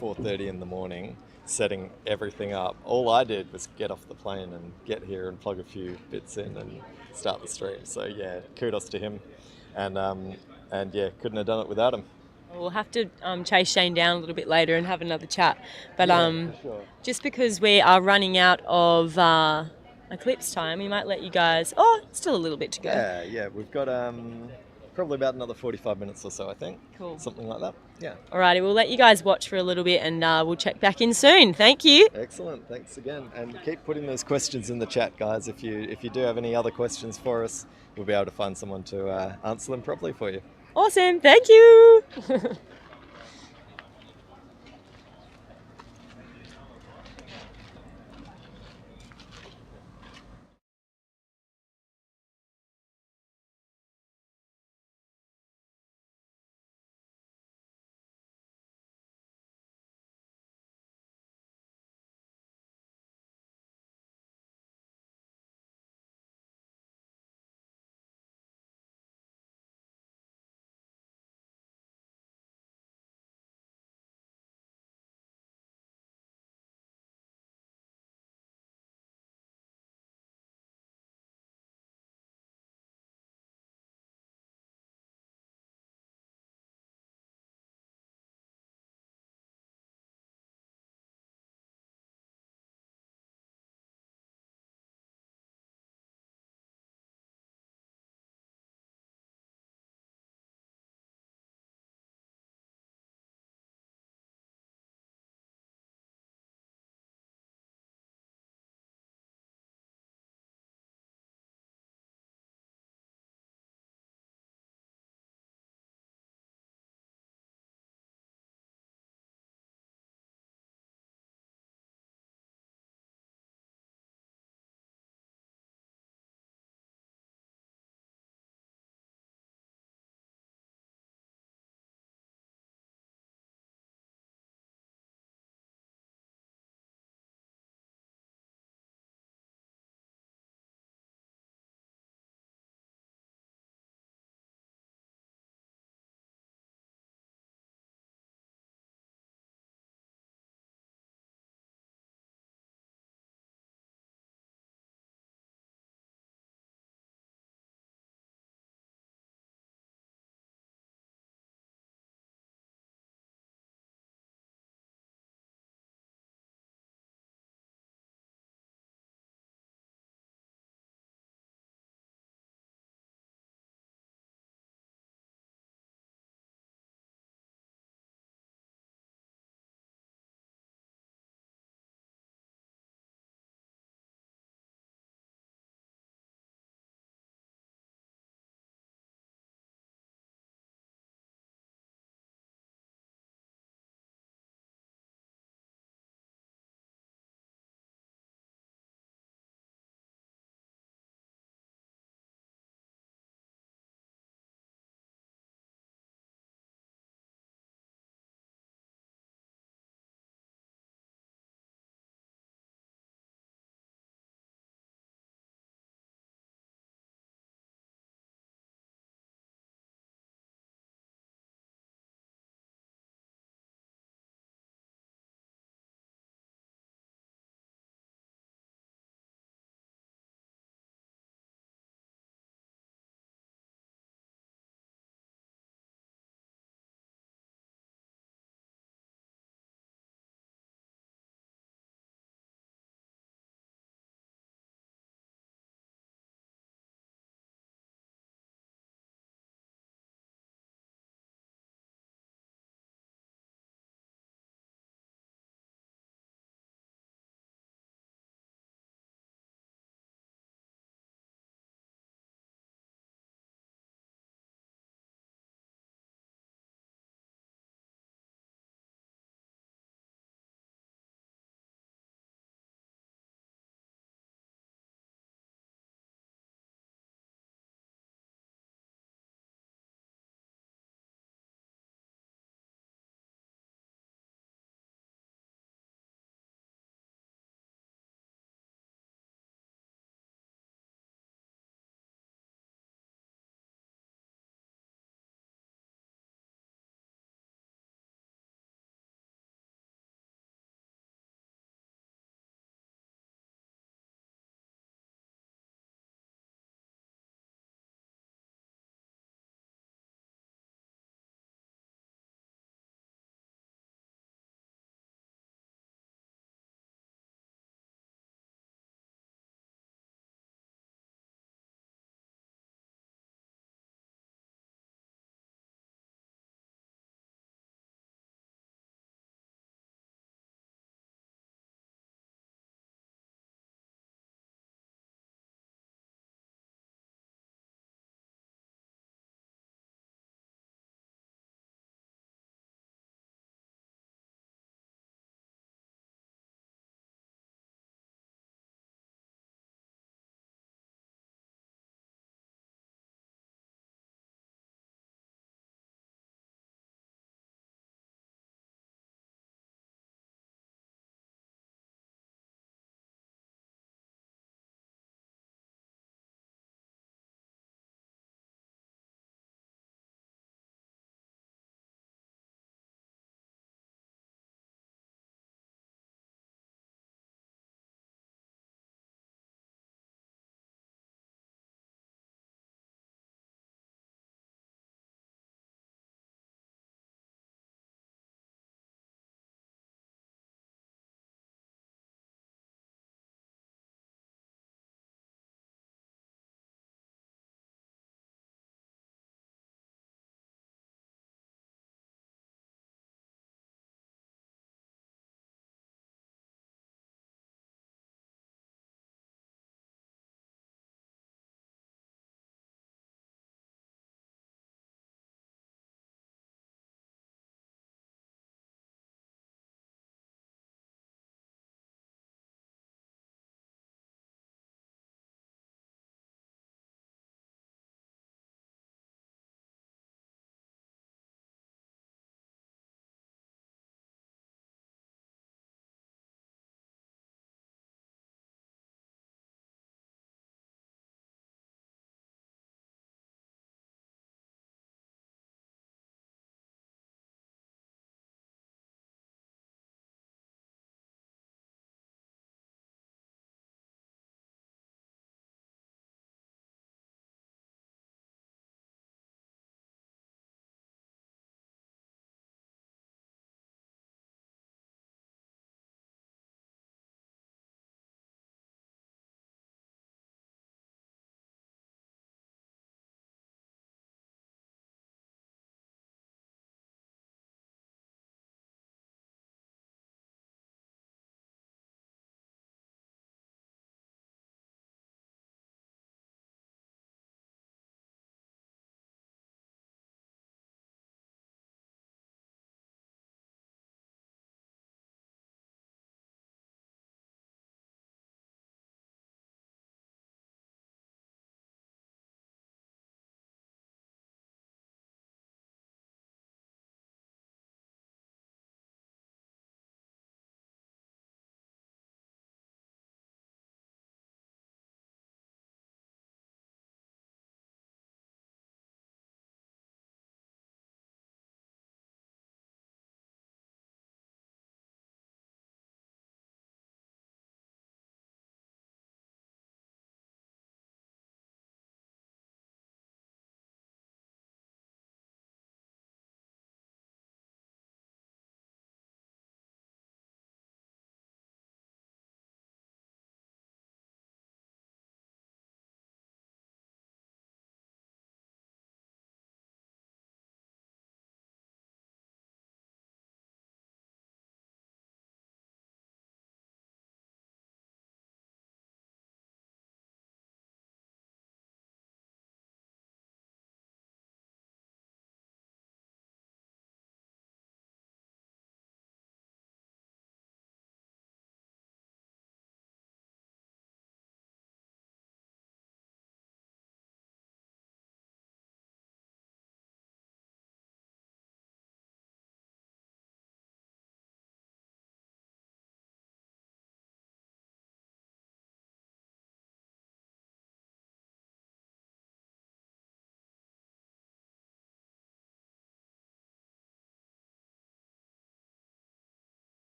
4:30 in the morning setting everything up. All I did was get off the plane and get here and plug a few bits in and start the stream. So yeah, kudos to him, and yeah, couldn't have done it without him. We'll have to chase Shane down a little bit later and have another chat. But for sure. Just because we are running out of eclipse time, we might let you guys... Oh, still a little bit to go. Yeah, we've got probably about another 45 minutes or so, I think. Cool. Something like that. Yeah. Alrighty, we'll let you guys watch for a little bit, and we'll check back in soon. Thank you. Excellent. Thanks again. And keep putting those questions in the chat, guys. If you do have any other questions for us, we'll be able to find someone to answer them properly for you. Awesome. Thank you.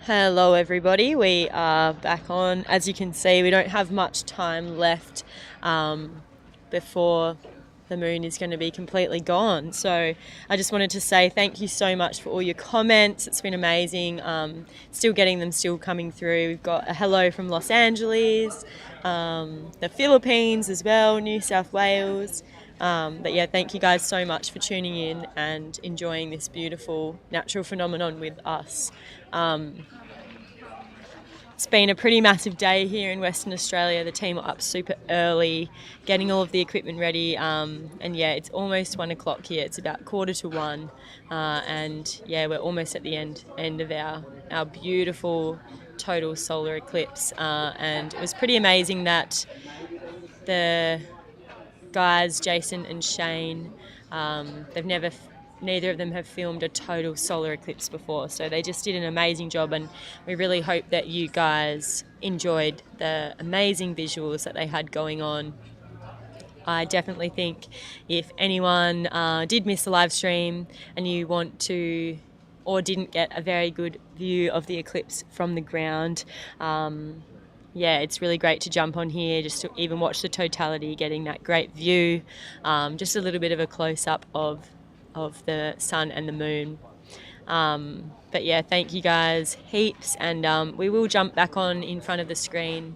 Hello everybody, we are back on. As you can see, we don't have much time left before the moon is going to be completely gone. So I just wanted to say thank you so much for all your comments. It's been amazing. Still getting them, still coming through. We've got a hello from Los Angeles, the Philippines as well, New South Wales. But yeah, thank you guys so much for tuning in and enjoying this beautiful natural phenomenon with us. It's been a pretty massive day here in Western Australia. The team are up super early, getting all of the equipment ready. And yeah, it's almost 1 o'clock here. It's about 1:45. And yeah, we're almost at the end of our beautiful total solar eclipse. And it was pretty amazing that the guys, Jason and Shane, neither of them have filmed a total solar eclipse before, so they just did an amazing job, and we really hope that you guys enjoyed the amazing visuals that they had going on. I definitely think if anyone did miss the live stream and you want to or didn't get a very good view of the eclipse from the ground, yeah, it's really great to jump on here just to even watch the totality, getting that great view, just a little bit of a close-up of the sun and the moon. But yeah, thank you guys heaps, and we will jump back on in front of the screen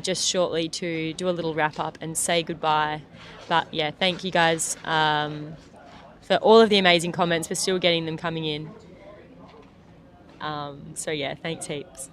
just shortly to do a little wrap-up and say goodbye. But yeah, thank you guys for all of the amazing comments, for still getting them coming in. So yeah, thanks heaps.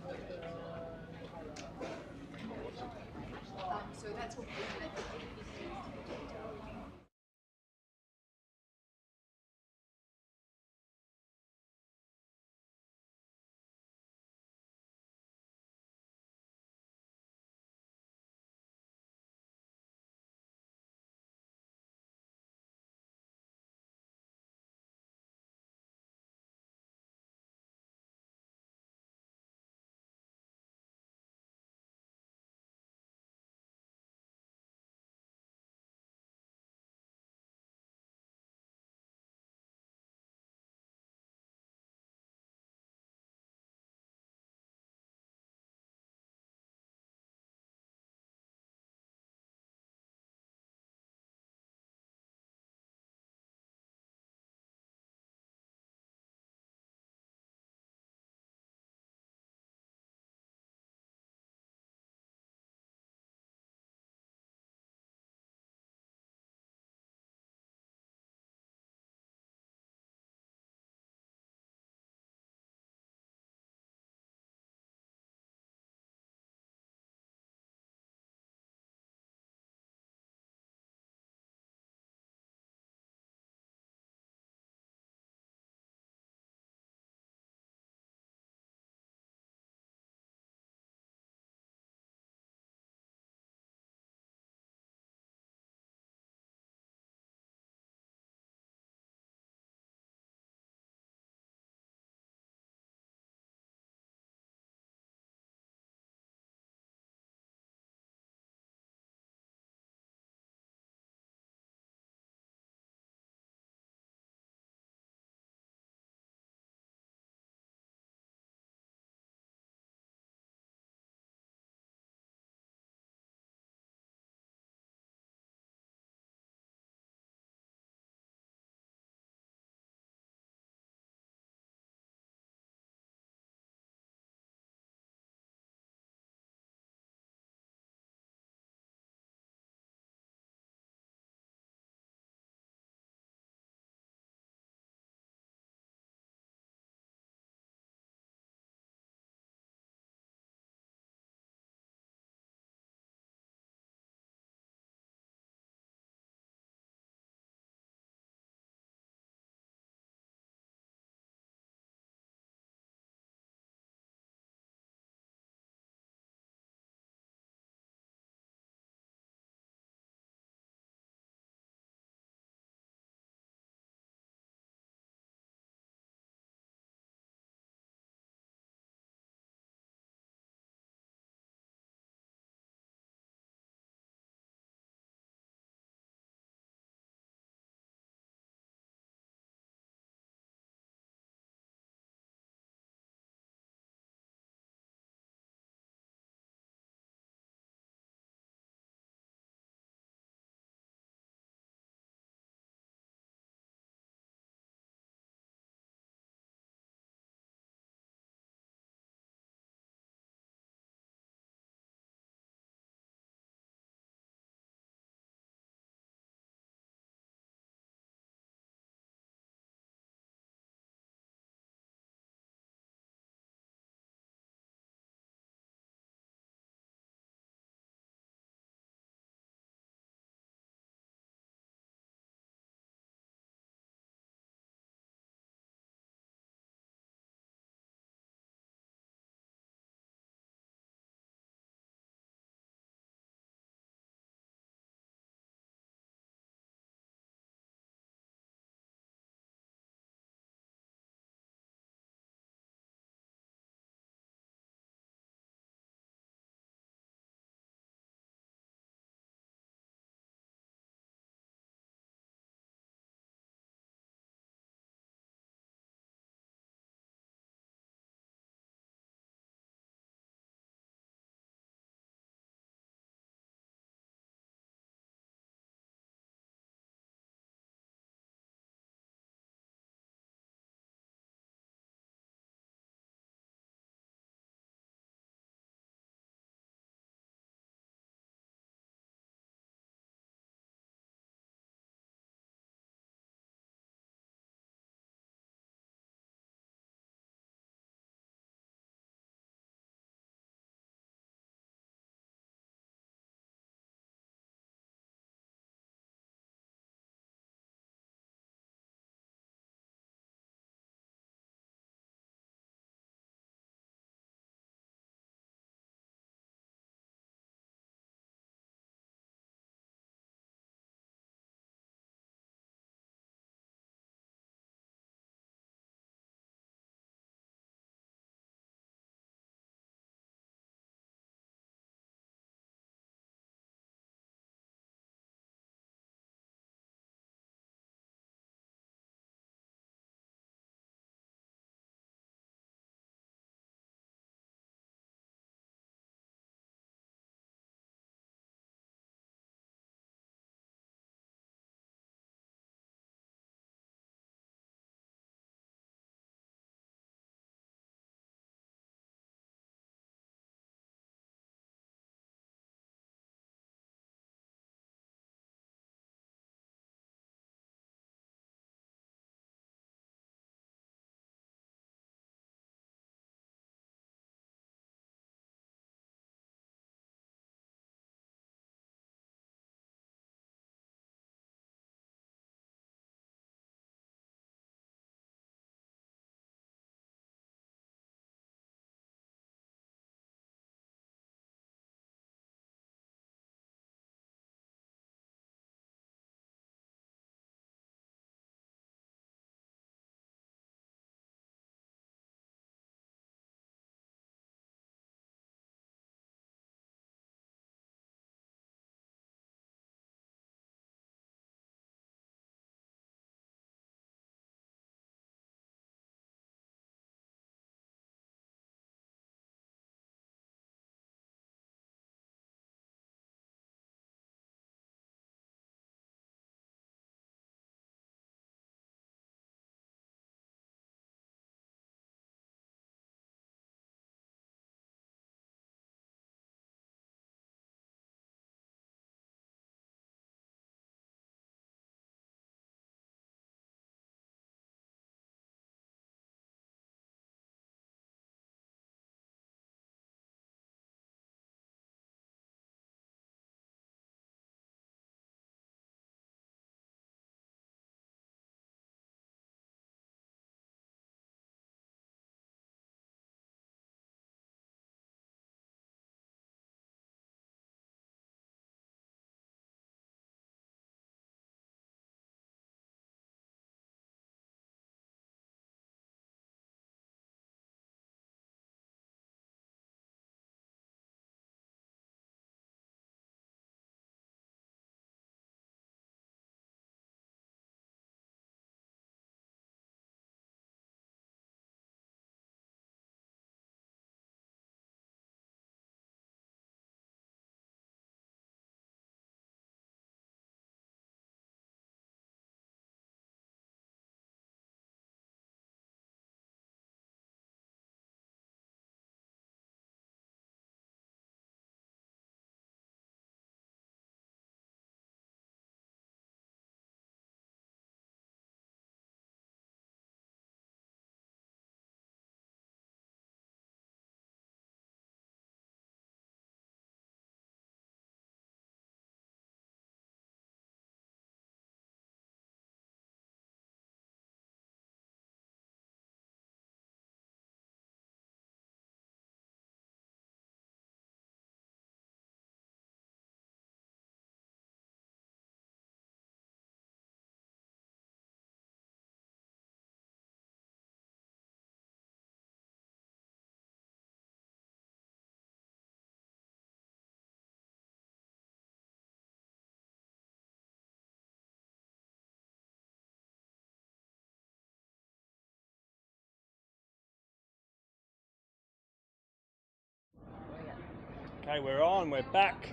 Okay, we're on, we're back.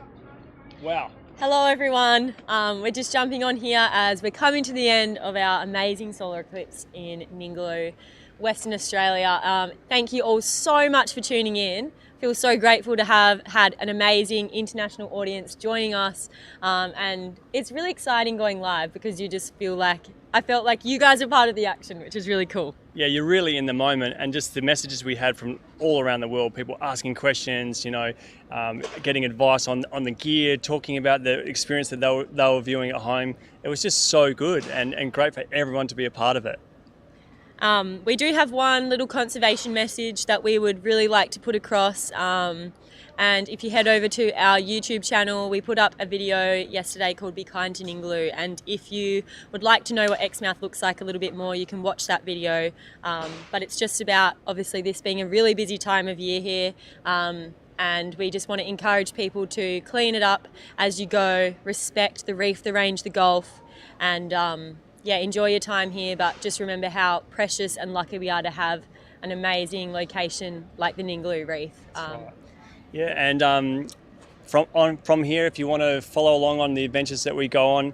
Wow. Hello everyone, we're just jumping on here as we're coming to the end of our amazing solar eclipse in Ningaloo, Western Australia. Thank you all so much for tuning in. Feel so grateful to have had an amazing international audience joining us, and it's really exciting going live because you just feel like, I felt like you guys are part of the action, which is really cool. Yeah, you're really in the moment, and just the messages we had from all around the world, people asking questions, you know, getting advice on the gear, talking about the experience that they were viewing at home. It was just so good and great for everyone to be a part of it. We do have one little conservation message that we would really like to put across, and if you head over to our YouTube channel, we put up a video yesterday called Be Kind to Ningaloo, and if you would like to know what Exmouth looks like a little bit more, you can watch that video, but it's just about obviously this being a really busy time of year here, and we just want to encourage people to clean it up as you go, respect the reef, the range, the Gulf, and yeah, enjoy your time here, but just remember how precious and lucky we are to have an amazing location like the Ningaloo Reef. Yeah, and from here, if you want to follow along on the adventures that we go on,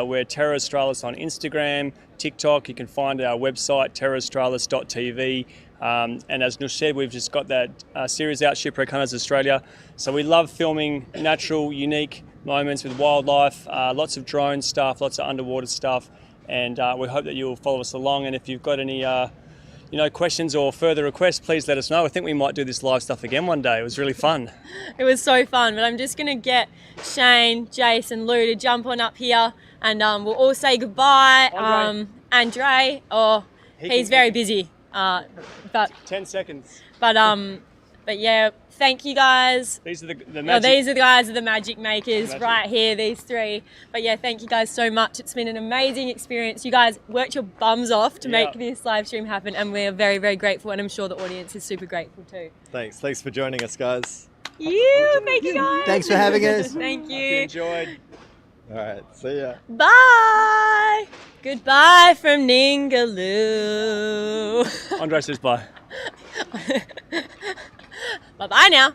we're Terra Australis on Instagram, TikTok. You can find our website, terraaustralis.tv. And as Nush said, we've just got that series out, Shipwreck Hunters Australia. So we love filming natural, unique moments with wildlife, lots of drone stuff, lots of underwater stuff. And we hope that you'll follow us along. And if you've got any questions or further requests, please let us know. I think we might do this live stuff again one day. It was really fun. It was so fun, but I'm just going to get Shane, Jace and Lou to jump on up here, and we'll all say goodbye. Andre, he's very busy. But 10 seconds. But yeah, thank you guys. These are the magic. These are the guys, are the magic makers right here, these three. But yeah, thank you guys so much. It's been an amazing experience. You guys worked your bums off to make this live stream happen, and we're very, very grateful, and I'm sure the audience is super grateful too. Thanks for joining us, guys. Thank you guys. Thanks for having us. Thank you. Hope you enjoyed. All right, see ya. Bye. Goodbye from Ningaloo. Andre says bye. Bye-bye now.